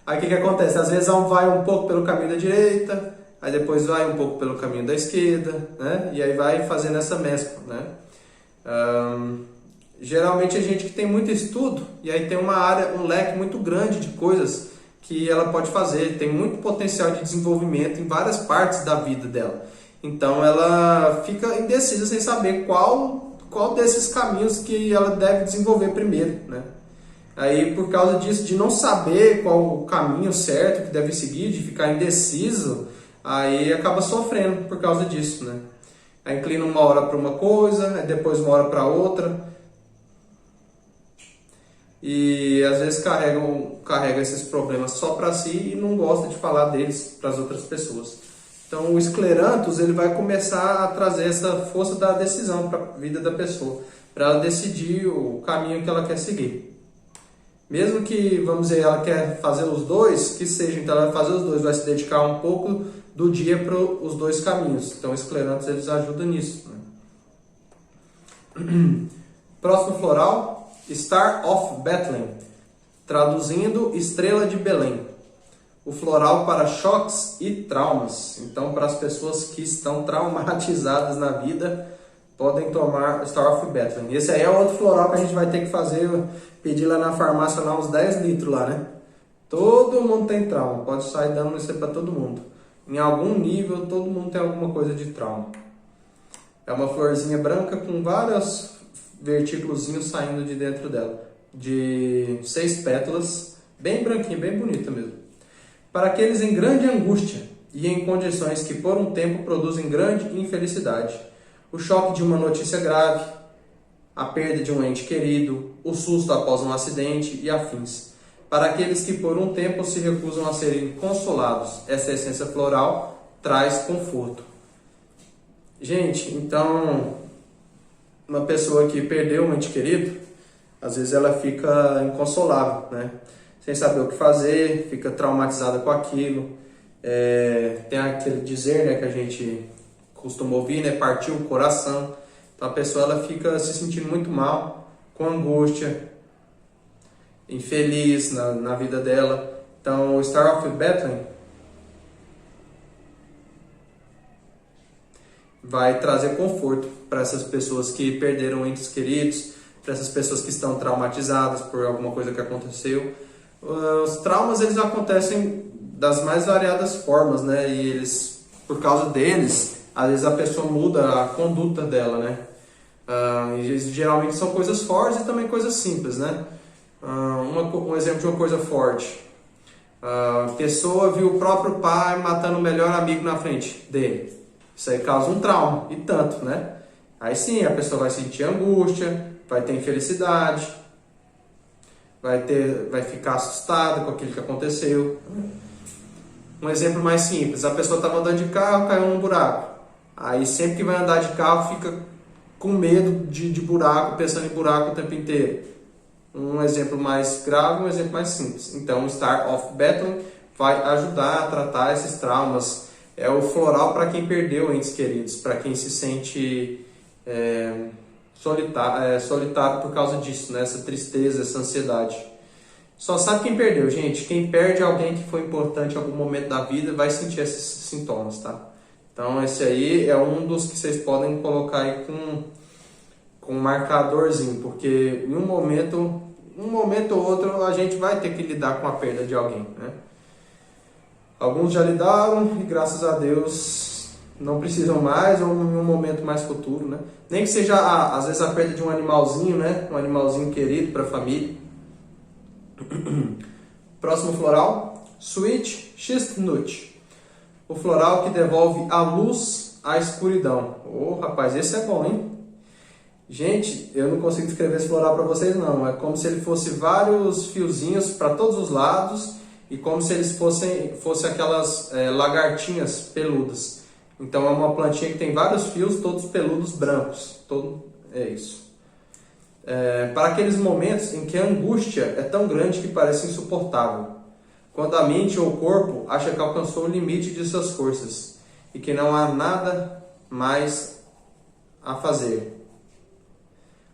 Aí, o que acontece? Às vezes, vai um pouco pelo caminho da direita, aí depois vai um pouco pelo caminho da esquerda, né? E aí vai fazendo essa mescla, né? Geralmente, a gente que tem muito estudo, e aí tem uma área, um leque muito grande de coisas que ela pode fazer, tem muito potencial de desenvolvimento em várias partes da vida dela. Então ela fica indecisa sem saber qual desses caminhos que ela deve desenvolver primeiro, né? Aí por causa disso, de não saber qual o caminho certo que deve seguir, de ficar indeciso, aí acaba sofrendo por causa disso, né? Aí inclina uma hora para uma coisa, aí depois uma hora para outra. E às vezes carrega esses problemas só para si e não gosta de falar deles para as outras pessoas. Então o escleranthus ele vai começar a trazer essa força da decisão para a vida da pessoa, para ela decidir o caminho que ela quer seguir. Mesmo que, vamos dizer, ela quer fazer os dois, que seja, então ela vai fazer os dois, vai se dedicar um pouco do dia para os dois caminhos. Então o escleranthus eles ajudam nisso, né? Próximo floral, Star of Bethlehem, traduzindo Estrela de Belém. O floral para choques e traumas. Então, para as pessoas que estão traumatizadas na vida, podem tomar Star of Bethlehem. Esse aí é outro floral que a gente vai ter que pedir lá na farmácia lá uns 10 litros lá, né? Todo mundo tem trauma, pode sair dando isso para todo mundo. Em algum nível, todo mundo tem alguma coisa de trauma. É uma florzinha branca com vários vertículos saindo de dentro dela. De 6 pétalas, bem branquinha, bem bonita mesmo. Para aqueles em grande angústia e em condições que por um tempo produzem grande infelicidade, o choque de uma notícia grave, a perda de um ente querido, o susto após um acidente e afins. Para aqueles que por um tempo se recusam a serem consolados, essa essência floral traz conforto. Gente, então, uma pessoa que perdeu um ente querido, às vezes ela fica inconsolável, né? Sem saber o que fazer, fica traumatizada com aquilo. Tem aquele dizer, né, que a gente costuma ouvir, né, partiu o coração. Então a pessoa ela fica se sentindo muito mal, com angústia, infeliz na vida dela. Então o Star of Bethlehem vai trazer conforto para essas pessoas que perderam entes queridos, para essas pessoas que estão traumatizadas por alguma coisa que aconteceu. Os traumas eles acontecem das mais variadas formas, né? E eles, por causa deles, às vezes a pessoa muda a conduta dela, né? Geralmente são coisas fortes e também coisas simples, né? Um exemplo de uma coisa forte: a pessoa viu o próprio pai matando o melhor amigo na frente dele. Isso aí causa um trauma, e tanto, né? Aí sim, a pessoa vai sentir angústia, vai ter infelicidade, vai ficar assustada com aquilo que aconteceu. Um exemplo mais simples: a pessoa estava andando de carro, caiu num buraco. Aí sempre que vai andar de carro fica com medo de buraco, pensando em buraco o tempo inteiro. Um exemplo mais grave, um exemplo mais simples. Então o Star of Bethlehem vai ajudar a tratar esses traumas. É o floral para quem perdeu entes queridos, para quem se sente solitário por causa disso, né? Essa tristeza, essa ansiedade. Só sabe quem perdeu, gente. Quem perde alguém que foi importante em algum momento da vida vai sentir esses sintomas, tá? Então esse aí é um dos que vocês podem colocar aí com um marcadorzinho, porque em um momento ou outro a gente vai ter que lidar com a perda de alguém, né? Alguns já lidaram e graças a Deus não precisam mais, ou em um momento mais futuro, né? Nem que seja às vezes a perda de um animalzinho, né? Um animalzinho querido para a família. Próximo floral, Sweet Chestnut. O floral que devolve a luz à escuridão. Oh, rapaz, esse é bom, hein? Gente, eu não consigo descrever esse floral para vocês não. É como se ele fosse vários fiozinhos para todos os lados e como se eles fossem aquelas lagartinhas peludas. Então é uma plantinha que tem vários fios, todos peludos brancos. É isso. Para aqueles momentos em que a angústia é tão grande que parece insuportável. Quando a mente ou o corpo acha que alcançou o limite de suas forças e que não há nada mais a fazer.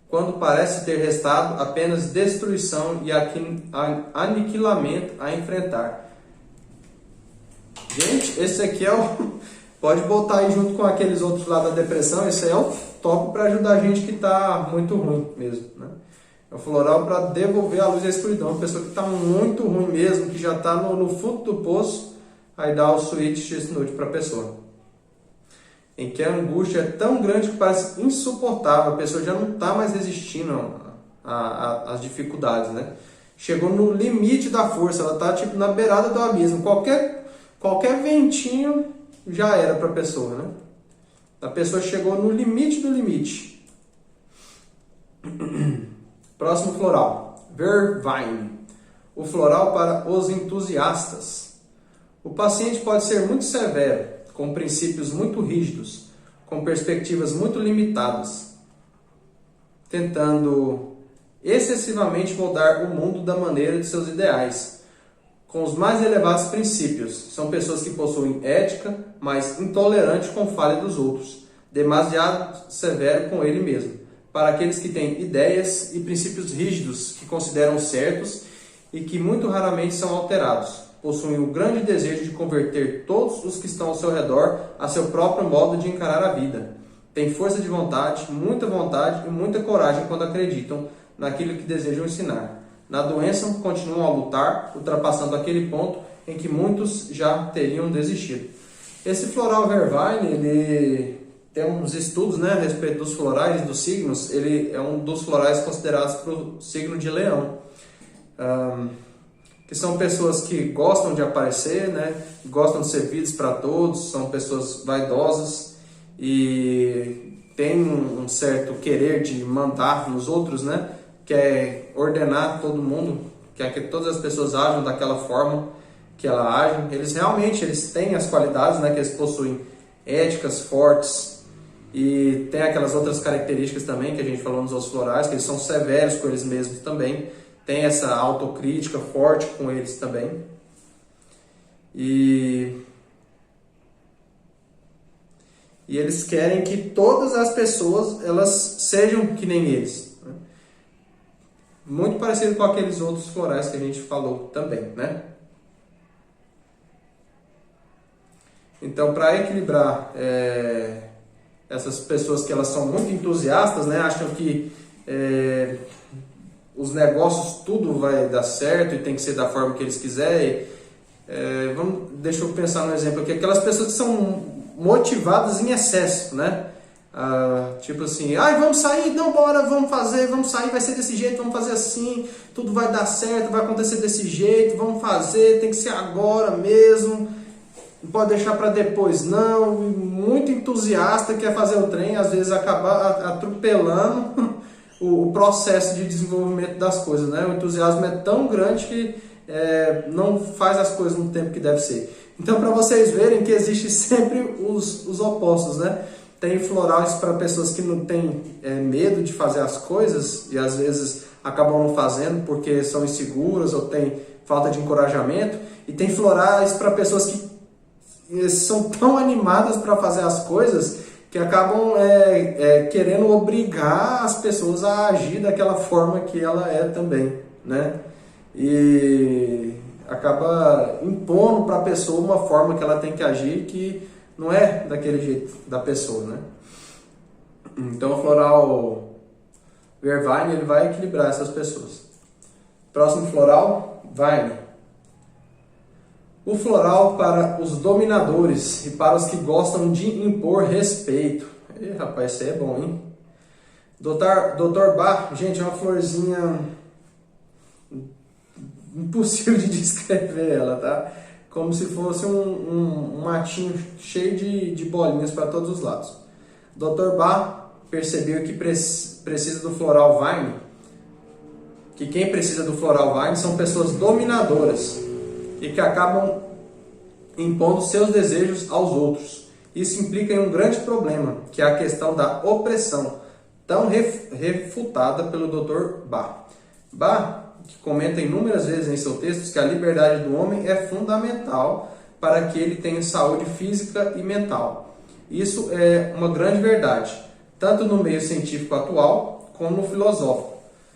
Quando parece ter restado apenas destruição e aniquilamento a enfrentar. Gente, esse aqui é o... Pode botar aí junto com aqueles outros lá da depressão, esse aí é o top para ajudar a gente que está muito ruim mesmo, né? É o floral para devolver a luz à escuridão. A pessoa que está muito ruim mesmo, que já está no fundo do poço, aí dá o Sweet Chestnut para a pessoa. Em que a angústia é tão grande que parece insuportável, a pessoa já não está mais resistindo às dificuldades, né? Chegou no limite da força, ela está tipo na beirada do abismo. Qualquer ventinho já era para a pessoa, né? A pessoa chegou no limite do limite. Próximo floral, Vervain. O floral para os entusiastas. O paciente pode ser muito severo, com princípios muito rígidos, com perspectivas muito limitadas, tentando excessivamente moldar o mundo da maneira de seus ideais, com os mais elevados princípios. São pessoas que possuem ética, mas intolerante com falha dos outros, demasiado severo com ele mesmo. Para aqueles que têm ideias e princípios rígidos que consideram certos e que muito raramente são alterados. Possuem o grande desejo de converter todos os que estão ao seu redor a seu próprio modo de encarar a vida. Têm força de vontade, muita vontade e muita coragem quando acreditam naquilo que desejam ensinar. Na doença, continuam a lutar, ultrapassando aquele ponto em que muitos já teriam desistido. Esse floral Vervain, ele tem uns estudos, né, a respeito dos florais e dos signos. Ele é um dos florais considerados para o signo de Leão. Que são pessoas que gostam de aparecer, né? Gostam de ser vistos para todos, são pessoas vaidosas e têm um certo querer de mandar nos outros, né? Quer ordenar todo mundo, quer que todas as pessoas ajam daquela forma que ela agem. Eles têm as qualidades, né? Que eles possuem éticas fortes e tem aquelas outras características também que a gente falou nos outros florais, que eles são severos com eles mesmos também. Tem essa autocrítica forte com eles também. E eles querem que todas as pessoas elas sejam que nem eles, né? Muito parecido com aqueles outros florais que a gente falou também, né? Então, para equilibrar essas pessoas que elas são muito entusiastas, né? Acham que os negócios tudo vai dar certo e tem que ser da forma que eles quiserem. Deixa eu pensar no exemplo aqui. Aquelas pessoas que são motivadas em excesso, né? Tipo assim, vamos sair, não, bora, vamos sair, vai ser desse jeito, vamos fazer assim, tudo vai dar certo, vai acontecer desse jeito, vamos fazer, tem que ser agora mesmo, não pode deixar para depois não. Muito entusiasta, quer fazer o trem, às vezes acaba atropelando o processo de desenvolvimento das coisas, né? O entusiasmo é tão grande que não faz as coisas no tempo que deve ser. Então, para vocês verem que existe sempre os opostos, né? Tem florais para pessoas que não têm medo de fazer as coisas e às vezes acabam não fazendo porque são inseguras ou têm falta de encorajamento. E tem florais para pessoas que são tão animadas para fazer as coisas que acabam querendo obrigar as pessoas a agir daquela forma que ela é também, né? E acaba impondo para a pessoa uma forma que ela tem que agir que não é daquele jeito da pessoa, né? Então o floral Vervain, ele vai equilibrar essas pessoas. Próximo floral, Vine. O floral para os dominadores e para os que gostam de impor respeito. Ih, rapaz, isso aí é bom, hein? Dr. Bach, gente, é uma florzinha impossível de descrever ela, tá? Como se fosse um matinho cheio de bolinhas para todos os lados. Dr. Bach percebeu que precisa do floral Vine, que quem precisa do floral Vine são pessoas dominadoras e que acabam impondo seus desejos aos outros. Isso implica em um grande problema, que é a questão da opressão, tão refutada pelo Dr. Bach. Bach, que comenta inúmeras vezes em seus textos que a liberdade do homem é fundamental para que ele tenha saúde física e mental. Isso é uma grande verdade, tanto no meio científico atual como no filosófico.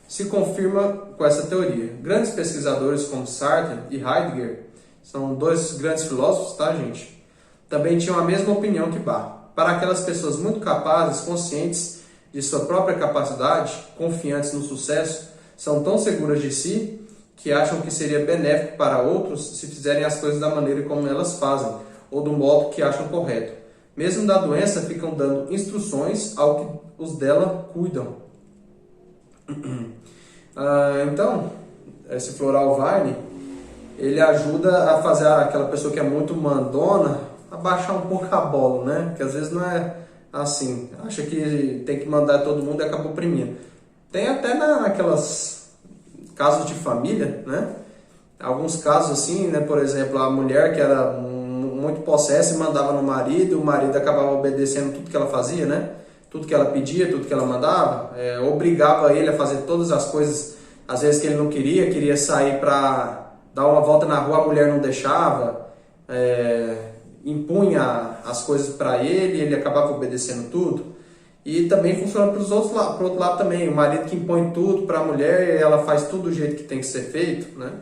Se confirma com essa teoria. Grandes pesquisadores como Sartre e Heidegger, são dois grandes filósofos, tá, gente? Também tinham a mesma opinião que Bach. Para aquelas pessoas muito capazes, conscientes de sua própria capacidade, confiantes no sucesso, são tão seguras de si que acham que seria benéfico para outros se fizerem as coisas da maneira como elas fazem, ou do modo que acham correto. Mesmo da doença, ficam dando instruções ao que os dela cuidam. Então, esse floral Vine, ele ajuda a fazer aquela pessoa que é muito mandona a baixar um pouco a bola, né? Porque às vezes não é assim, acha que tem que mandar todo mundo e acaba oprimindo. Tem até naquelas casos de família, né? Alguns casos assim, né? Por exemplo, a mulher que era muito possessa e mandava no marido, e o marido acabava obedecendo tudo que ela fazia, né? Tudo que ela pedia, tudo que ela mandava, obrigava ele a fazer todas as coisas, às vezes que ele não queria sair para dar uma volta na rua, a mulher não deixava, impunha as coisas para ele acabava obedecendo tudo. E também funciona para os outros, pro outro lado também, o marido que impõe tudo para a mulher e ela faz tudo do jeito que tem que ser feito, né?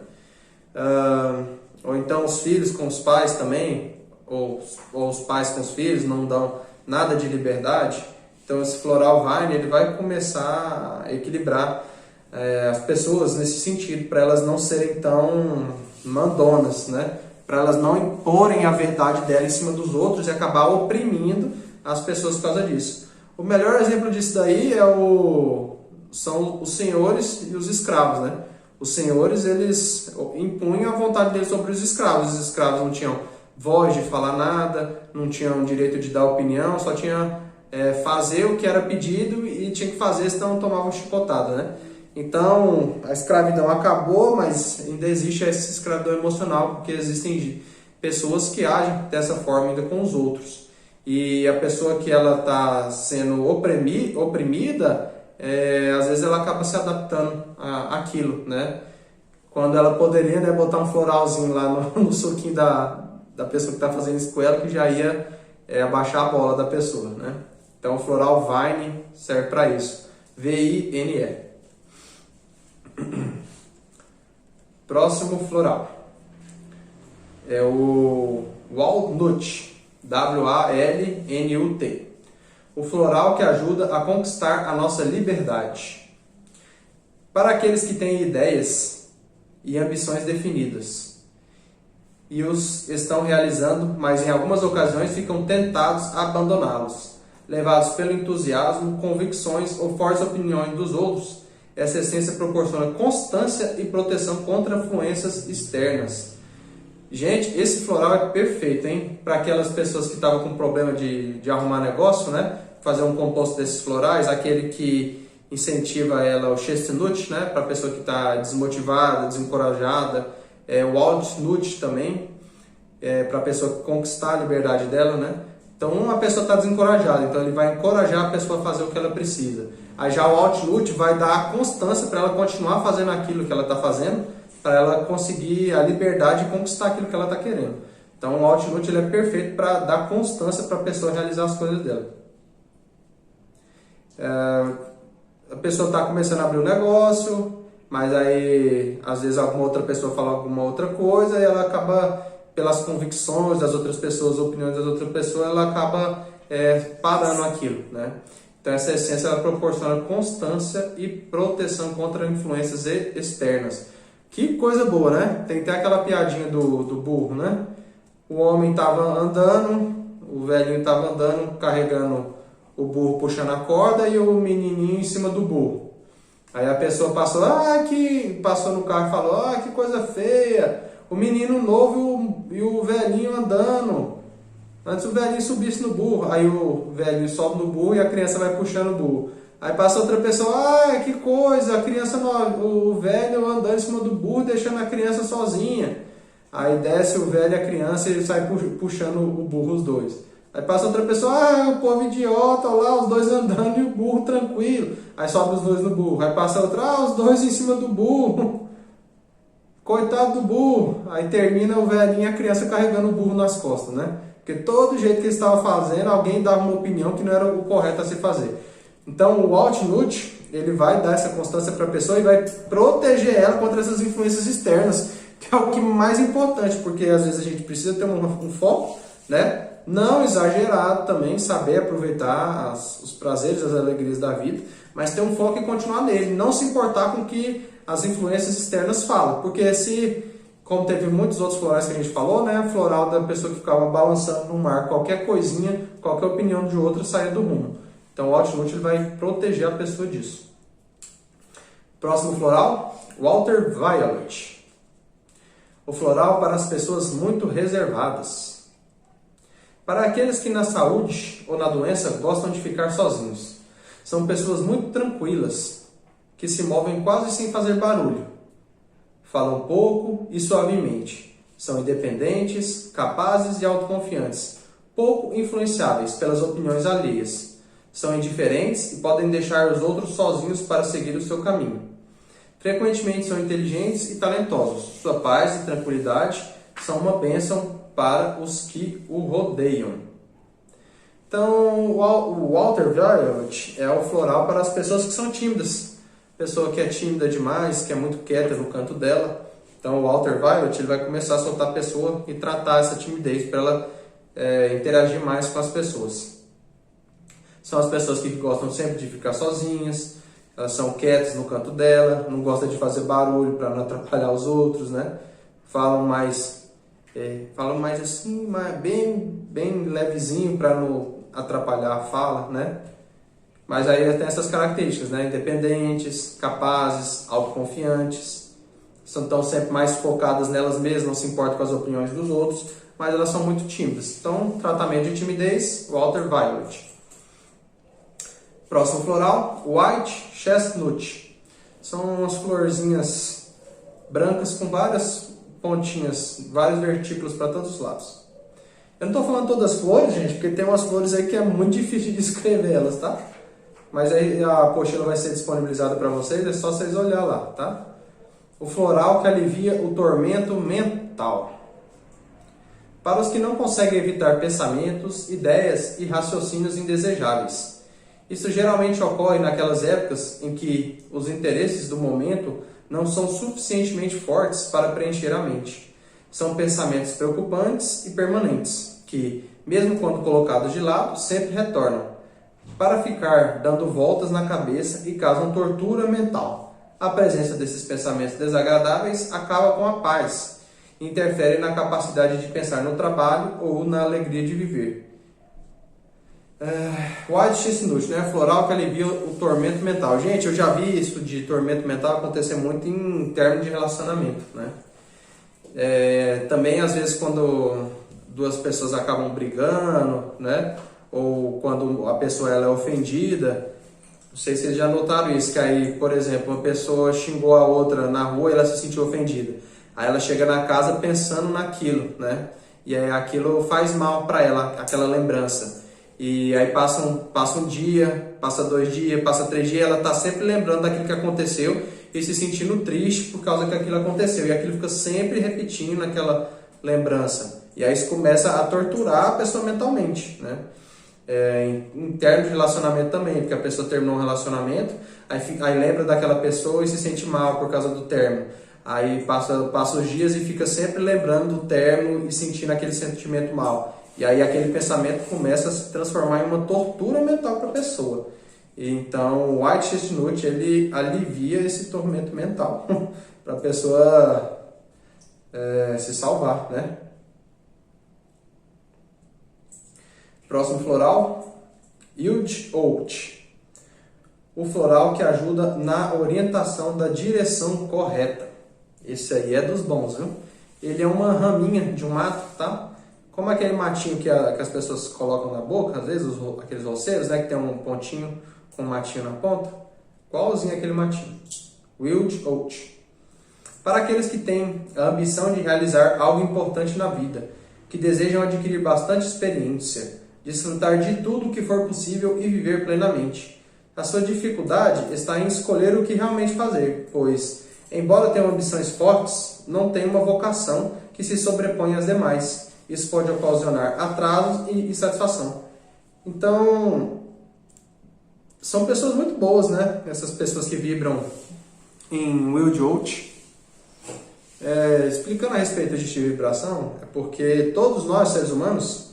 Ou então os filhos com os pais também, ou os pais com os filhos não dão nada de liberdade. Então esse floral Vine, ele vai começar a equilibrar as pessoas nesse sentido, para elas não serem tão mandonas, né? Para elas não imporem a verdade dela em cima dos outros e acabar oprimindo as pessoas por causa disso. O melhor exemplo disso daí são os senhores e os escravos, né? Os senhores, eles impunham a vontade deles sobre os escravos. Os escravos não tinham voz de falar nada, não tinham direito de dar opinião, só tinha fazer o que era pedido e tinha que fazer, senão tomavam chicotada, né? Então, a escravidão acabou, mas ainda existe essa escravidão emocional, porque existem pessoas que agem dessa forma ainda com os outros. E a pessoa que ela está sendo oprimida, às vezes ela acaba se adaptando àquilo, né? Quando ela poderia, né, botar um floralzinho lá no suquinho da pessoa que está fazendo isso com ela, que já ia abaixar a bola da pessoa, né? Então, o floral Vine serve para isso. V-I-N-E. Próximo floral é o Walnut, W-A-L-N-U-T. O floral que ajuda a conquistar a nossa liberdade. Para aqueles que têm ideias e ambições definidas e os estão realizando, mas em algumas ocasiões ficam tentados a abandoná-los, levados pelo entusiasmo, convicções ou fortes opiniões dos outros. Essa essência proporciona constância e proteção contra influências externas. Gente, esse floral é perfeito, hein? Para aquelas pessoas que estavam com problema de arrumar negócio, né? Fazer um composto desses florais, aquele que incentiva ela, o chestnut, né? Para a pessoa que está desmotivada, desencorajada. O walnut também, para a pessoa conquistar a liberdade dela, né? Então, uma pessoa está desencorajada, então ele vai encorajar a pessoa a fazer o que ela precisa. Aí já o walnut vai dar a constância para ela continuar fazendo aquilo que ela está fazendo, para ela conseguir a liberdade de conquistar aquilo que ela está querendo. Então o walnut ele é perfeito para dar constância para a pessoa realizar as coisas dela. A pessoa está começando a abrir um negócio, mas aí às vezes alguma outra pessoa fala alguma outra coisa e ela acaba, pelas convicções das outras pessoas, opiniões das outras pessoas, ela acaba parando aquilo, né? Então essa essência ela proporciona constância e proteção contra influências externas. Que coisa boa, né? Tem até aquela piadinha do burro, né? O homem estava andando, o velhinho estava andando, carregando o burro, puxando a corda, e o menininho em cima do burro. Aí a pessoa passou no carro e falou, que coisa feia, o menino novo e o velhinho andando. Antes o velhinho subisse no burro, aí o velhinho sobe no burro e a criança vai puxando o burro. Aí passa outra pessoa, que coisa, a criança, o velho andando em cima do burro, deixando a criança sozinha. Aí desce o velho e a criança e sai puxando o burro, os dois. Aí passa outra pessoa, o povo idiota, olha lá, os dois andando e o burro tranquilo. Aí sobe os dois no burro. Aí passa outra, os dois em cima do burro. Coitado do burro. Aí termina o velhinho e a criança carregando o burro nas costas, né? Porque todo jeito que ele estava fazendo, alguém dava uma opinião que não era o correto a se fazer. Então o Altnut, ele vai dar essa constância para a pessoa e vai proteger ela contra essas influências externas, que é o que mais importante, porque às vezes a gente precisa ter um foco, né? Não exagerado também, saber aproveitar os prazeres, as alegrias da vida, mas ter um foco e continuar nele, não se importar com o que as influências externas falam, porque como teve muitos outros florais que a gente falou, né? Floral da pessoa que ficava balançando no mar, qualquer coisinha, qualquer opinião de outra saia do rumo. Então o Altnut ele vai proteger a pessoa disso. Próximo floral, Water Violet. O floral para as pessoas muito reservadas. Para aqueles que na saúde ou na doença gostam de ficar sozinhos. São pessoas muito tranquilas, que se movem quase sem fazer barulho. Falam pouco e suavemente. São independentes, capazes e autoconfiantes, pouco influenciáveis pelas opiniões alheias. São indiferentes e podem deixar os outros sozinhos para seguir o seu caminho. Frequentemente são inteligentes e talentosos. Sua paz e tranquilidade são uma bênção para os que o rodeiam. Então, o Water Violet é o floral para as pessoas que são tímidas. Pessoa que é tímida demais, que é muito quieta no canto dela. Então, o Water Violet ele vai começar a soltar a pessoa e tratar essa timidez para ela interagir mais com as pessoas. São as pessoas que gostam sempre de ficar sozinhas, elas são quietas no canto dela, não gostam de fazer barulho para não atrapalhar os outros, né? Falam mais assim, bem levezinho para não atrapalhar a fala, né? Mas aí tem essas características, né? Independentes, capazes, autoconfiantes, estão sempre mais focadas nelas mesmas, não se importam com as opiniões dos outros, mas elas são muito tímidas. Então, tratamento de timidez, Water Violet. Próximo floral, White Chestnut. São umas florzinhas brancas com várias pontinhas, vários vertículos para todos os lados. Eu não estou falando todas as flores, gente, porque tem umas flores aí que é muito difícil de descrever elas, tá? Mas aí a apostila vai ser disponibilizada para vocês, é só vocês olhar lá, tá? O floral que alivia o tormento mental. Para os que não conseguem evitar pensamentos, ideias e raciocínios indesejáveis. Isso geralmente ocorre naquelas épocas em que os interesses do momento não são suficientemente fortes para preencher a mente. São pensamentos preocupantes e permanentes, que, mesmo quando colocados de lado, sempre retornam, para ficar dando voltas na cabeça e causam tortura mental. A presença desses pensamentos desagradáveis acaba com a paz, interfere na capacidade de pensar no trabalho ou na alegria de viver. White Chestnut, né? Floral que alivia o tormento mental. Gente, eu já vi isso de tormento mental acontecer muito em termos de relacionamento, né? Também às vezes quando duas pessoas acabam brigando, né? Ou quando a pessoa ela é ofendida. Não sei se vocês já notaram isso, que aí, por exemplo, uma pessoa xingou a outra na rua e ela se sentiu ofendida. Aí ela chega na casa pensando naquilo, né? E aí aquilo faz mal para ela, aquela lembrança. E aí passa um dia, passa 2 dias, passa 3 dias, ela está sempre lembrando daquilo que aconteceu e se sentindo triste por causa que aquilo aconteceu. E aquilo fica sempre repetindo aquela lembrança. E aí isso começa a torturar a pessoa mentalmente, né? Em termos de relacionamento também, porque a pessoa terminou um relacionamento, aí lembra daquela pessoa e se sente mal por causa do término. Aí passa os dias e fica sempre lembrando do término e sentindo aquele sentimento mal. E aí aquele pensamento começa a se transformar em uma tortura mental para a pessoa. Então, o White Chestnut, ele alivia esse tormento mental para a pessoa se salvar, né? Próximo floral, Wild Oat. O floral que ajuda na orientação da direção correta. Esse aí é dos bons, viu? Ele é uma raminha de um mato, tá? Como aquele matinho que as pessoas colocam na boca, às vezes, aqueles roceiros, né? Que tem um pontinho com um matinho na ponta. Igualzinho aquele matinho. Wild Oat. Para aqueles que têm a ambição de realizar algo importante na vida, que desejam adquirir bastante experiência, desfrutar de tudo o que for possível e viver plenamente. A sua dificuldade está em escolher o que realmente fazer, pois, embora tenham ambições fortes, não tem uma vocação que se sobrepõe às demais. Isso pode ocasionar atrasos e insatisfação. Então, são pessoas muito boas, né? Essas pessoas que vibram em Wild Oat. Explicando a respeito de vibração, é porque todos nós, seres humanos,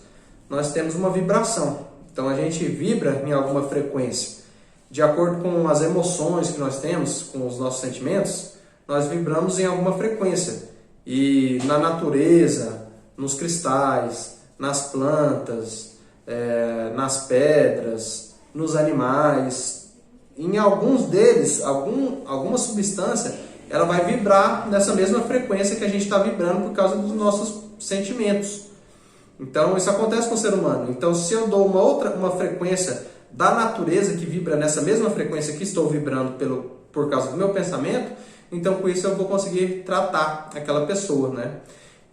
nós temos uma vibração. Então, a gente vibra em alguma frequência. De acordo com as emoções que nós temos, com os nossos sentimentos, nós vibramos em alguma frequência. E na natureza, nos cristais, nas plantas, nas pedras, nos animais, em alguns deles, alguma substância, ela vai vibrar nessa mesma frequência que a gente está vibrando por causa dos nossos sentimentos. Então, isso acontece com o ser humano. Então, se eu dou uma frequência da natureza que vibra nessa mesma frequência que estou vibrando por causa do meu pensamento, então com isso eu vou conseguir tratar aquela pessoa, né?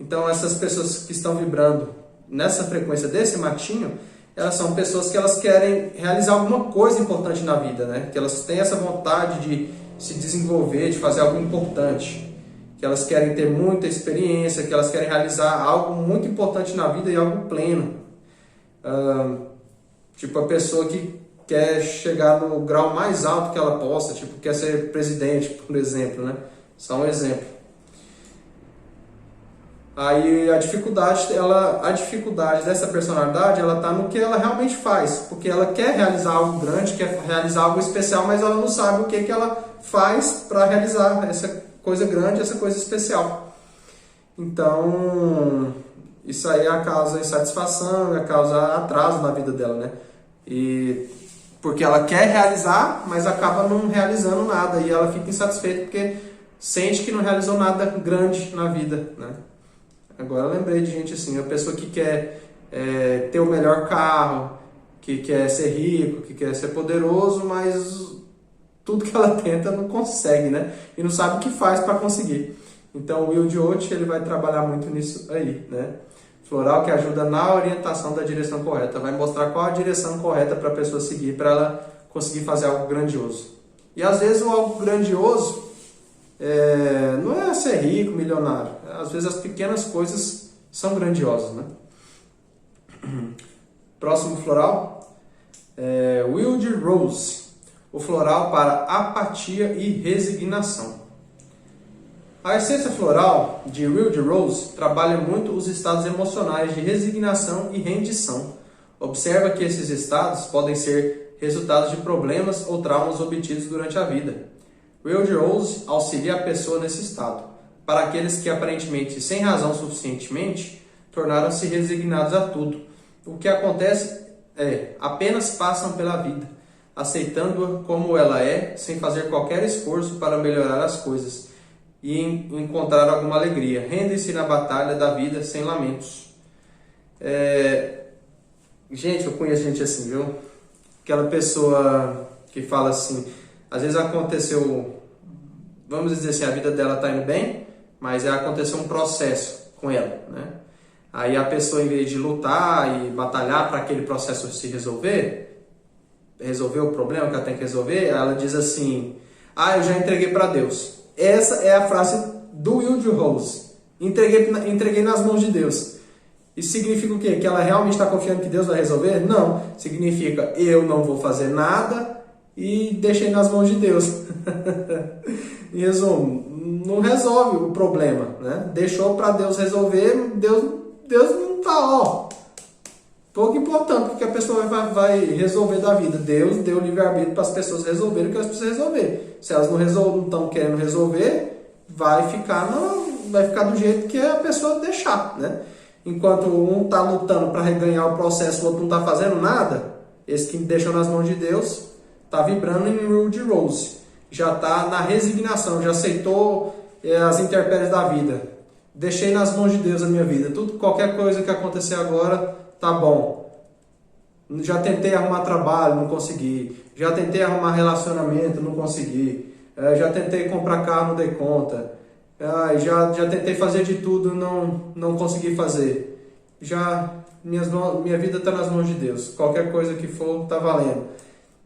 Então, essas pessoas que estão vibrando nessa frequência desse matinho, elas são pessoas que elas querem realizar alguma coisa importante na vida, né? Que elas têm essa vontade de se desenvolver, de fazer algo importante, que elas querem ter muita experiência, que elas querem realizar algo muito importante na vida e algo pleno. Tipo a pessoa que quer chegar no grau mais alto que ela possa, tipo quer ser presidente, por exemplo, né? Só um exemplo. Aí a dificuldade dessa personalidade, ela está no que ela realmente faz, porque ela quer realizar algo grande, quer realizar algo especial, mas ela não sabe o que ela faz para realizar essa coisa grande, essa coisa especial. Então, isso aí causa insatisfação, causa atraso na vida dela, né? E porque ela quer realizar, mas acaba não realizando nada, e ela fica insatisfeita porque sente que não realizou nada grande na vida, né? Agora eu lembrei de gente assim, a pessoa que quer ter o melhor carro, que quer ser rico, que quer ser poderoso, mas tudo que ela tenta não consegue, né? E não sabe o que faz para conseguir. Então o Wild Oat, ele vai trabalhar muito nisso aí, né? Floral que ajuda na orientação da direção correta. Vai mostrar qual a direção correta para a pessoa seguir, para ela conseguir fazer algo grandioso. E às vezes o algo grandioso não é ser rico, milionário. Às vezes as pequenas coisas são grandiosas, né? Próximo floral, Wild Rose. O floral para apatia e resignação. A essência floral de Wild Rose trabalha muito os estados emocionais de resignação e rendição. Observa que esses estados podem ser resultados de problemas ou traumas obtidos durante a vida. Wild Rose auxilia a pessoa nesse estado. Para aqueles que aparentemente, sem razão suficientemente, tornaram-se resignados a tudo. O que acontece apenas passam pela vida, aceitando-a como ela é, sem fazer qualquer esforço para melhorar as coisas e encontrar alguma alegria. Rendem-se na batalha da vida sem lamentos. Gente, eu conheço gente assim, viu? Aquela pessoa que fala assim, às vezes aconteceu, vamos dizer assim, a vida dela está indo bem, mas aconteceu um processo com ela, né? Aí a pessoa, em vez de lutar e batalhar para aquele processo se resolver o problema que ela tem que resolver, ela diz assim, eu já entreguei para Deus. Essa é a frase do Wild Rose. Entreguei nas mãos de Deus. Isso significa o quê? Que ela realmente está confiando que Deus vai resolver? Não. Significa, eu não vou fazer nada e deixei nas mãos de Deus. Em resumo, não resolve o problema, né? Deixou para Deus resolver, Deus não está, pouco importante, porque a pessoa vai resolver da vida. Deus deu livre-arbítrio para as pessoas resolverem o que elas precisam resolver. Se elas não estão querendo resolver, vai ficar do jeito que a pessoa deixar, né? Enquanto um está lutando para reganhar o processo, o outro não está fazendo nada, esse que deixou nas mãos de Deus está vibrando em Rude Rose. Já está na resignação, já aceitou as intempéries da vida. Deixei nas mãos de Deus a minha vida. Qualquer coisa que acontecer agora, tá bom. Já tentei arrumar trabalho, não consegui. Já tentei arrumar relacionamento, não consegui. Já tentei comprar carro, não dei conta. Já tentei fazer de tudo, não consegui fazer. Minha vida está nas mãos de Deus. Qualquer coisa que for, tá valendo.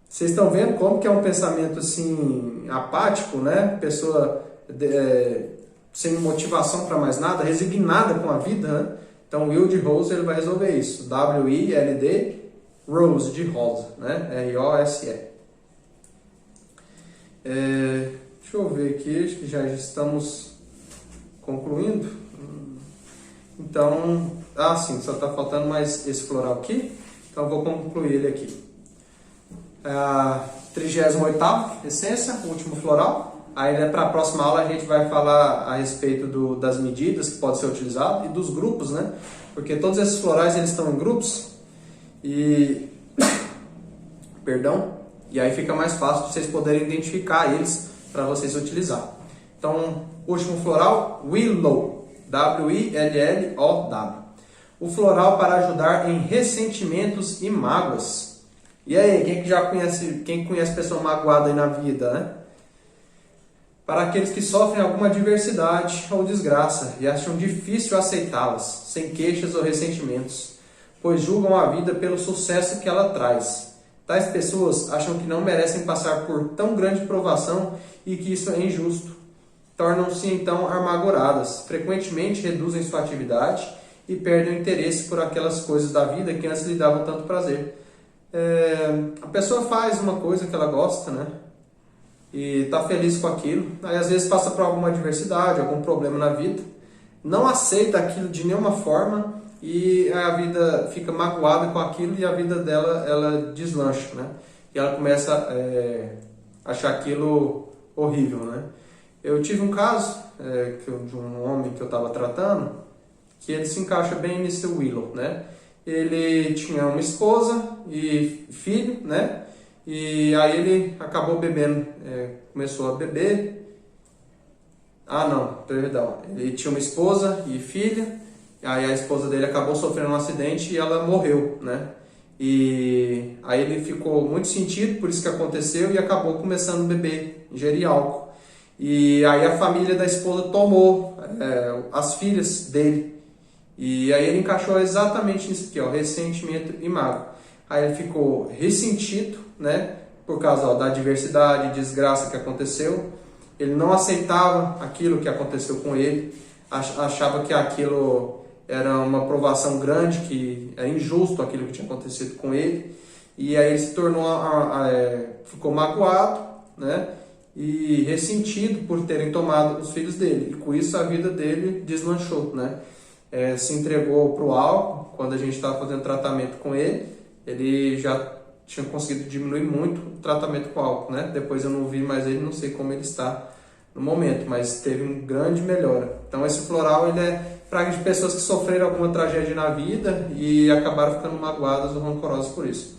Vocês estão vendo como que é um pensamento assim apático, né? Pessoa sem motivação para mais nada, resignada com a vida, né? Então, Wild Rose ele vai resolver isso. W-I-L-D Rose, de rosa, né? R-O-S-E. Deixa eu ver aqui, acho que já estamos concluindo. Então, sim, só está faltando mais esse floral aqui. Então, eu vou concluir ele aqui. 38ª essência, último floral. Aí, para a próxima aula, a gente vai falar a respeito das medidas que pode ser utilizado e dos grupos, né? Porque todos esses florais eles estão em grupos perdão, e aí fica mais fácil de vocês poderem identificar eles para vocês utilizar. Então, último floral, Willow, W-I-L-L-O-W. O floral para ajudar em ressentimentos e mágoas. E aí, quem conhece pessoa magoada aí na vida, né? Para aqueles que sofrem alguma adversidade ou desgraça e acham difícil aceitá-las, sem queixas ou ressentimentos, pois julgam a vida pelo sucesso que ela traz. Tais pessoas acham que não merecem passar por tão grande provação e que isso é injusto. Tornam-se então amarguradas, frequentemente reduzem sua atividade e perdem o interesse por aquelas coisas da vida que antes lhe davam tanto prazer. A pessoa faz uma coisa que ela gosta, né? E está feliz com aquilo, aí às vezes passa por alguma adversidade, algum problema na vida, não aceita aquilo de nenhuma forma e a vida fica magoada com aquilo e a vida dela ela deslancha, né? E ela começa a achar aquilo horrível, né? Eu tive um caso de um homem que eu estava tratando, que ele se encaixa bem nesse Willow, né? Ele tinha uma esposa e filho, né? E aí ele acabou bebendo, começou a beber. Perdão. Ele tinha uma esposa e filha, e aí a esposa dele acabou sofrendo um acidente e ela morreu, né? E aí ele ficou muito sentido por isso que aconteceu e acabou começando a beber, ingerir álcool. E aí a família da esposa tomou as filhas dele. E aí ele encaixou exatamente nisso aqui, ó, ressentimento e mágoa. Aí ele ficou ressentido, né, por causa da adversidade, desgraça que aconteceu. Ele não aceitava aquilo que aconteceu com ele, achava que aquilo era uma provação grande, que era injusto aquilo que tinha acontecido com ele. E aí ele se tornou, ficou magoado, né, e ressentido por terem tomado os filhos dele. E com isso a vida dele deslanchou, né. Se entregou para o álcool. Quando a gente estava fazendo tratamento com ele, ele já tinha conseguido diminuir muito o tratamento com álcool, né? Depois eu não vi mais ele, não sei como ele está no momento, mas teve uma grande melhora. Então esse floral ele é para pessoas que sofreram alguma tragédia na vida e acabaram ficando magoadas ou rancorosas por isso.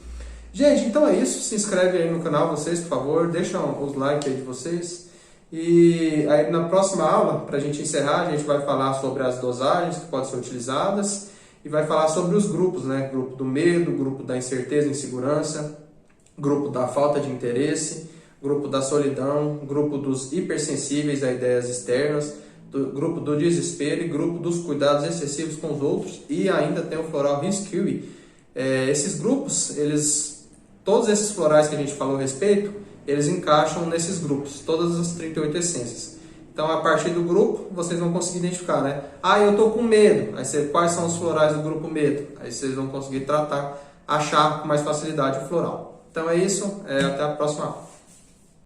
Gente, então é isso. Se inscreve aí no canal vocês, por favor, deixam os likes aí de vocês. E aí na próxima aula, para a gente encerrar, a gente vai falar sobre as dosagens que podem ser utilizadas e vai falar sobre os grupos, né? Grupo do medo, grupo da incerteza e insegurança, grupo da falta de interesse, grupo da solidão, grupo dos hipersensíveis a ideias externas, grupo do desespero e grupo dos cuidados excessivos com os outros, e ainda tem o floral Rescue. Esses grupos, todos esses florais que a gente falou a respeito, eles encaixam nesses grupos, todas as 38 essências. Então, a partir do grupo, vocês vão conseguir identificar, né? Eu estou com medo. Aí, quais são os florais do grupo medo? Aí vocês vão conseguir achar com mais facilidade o floral. Então é isso, até a próxima aula.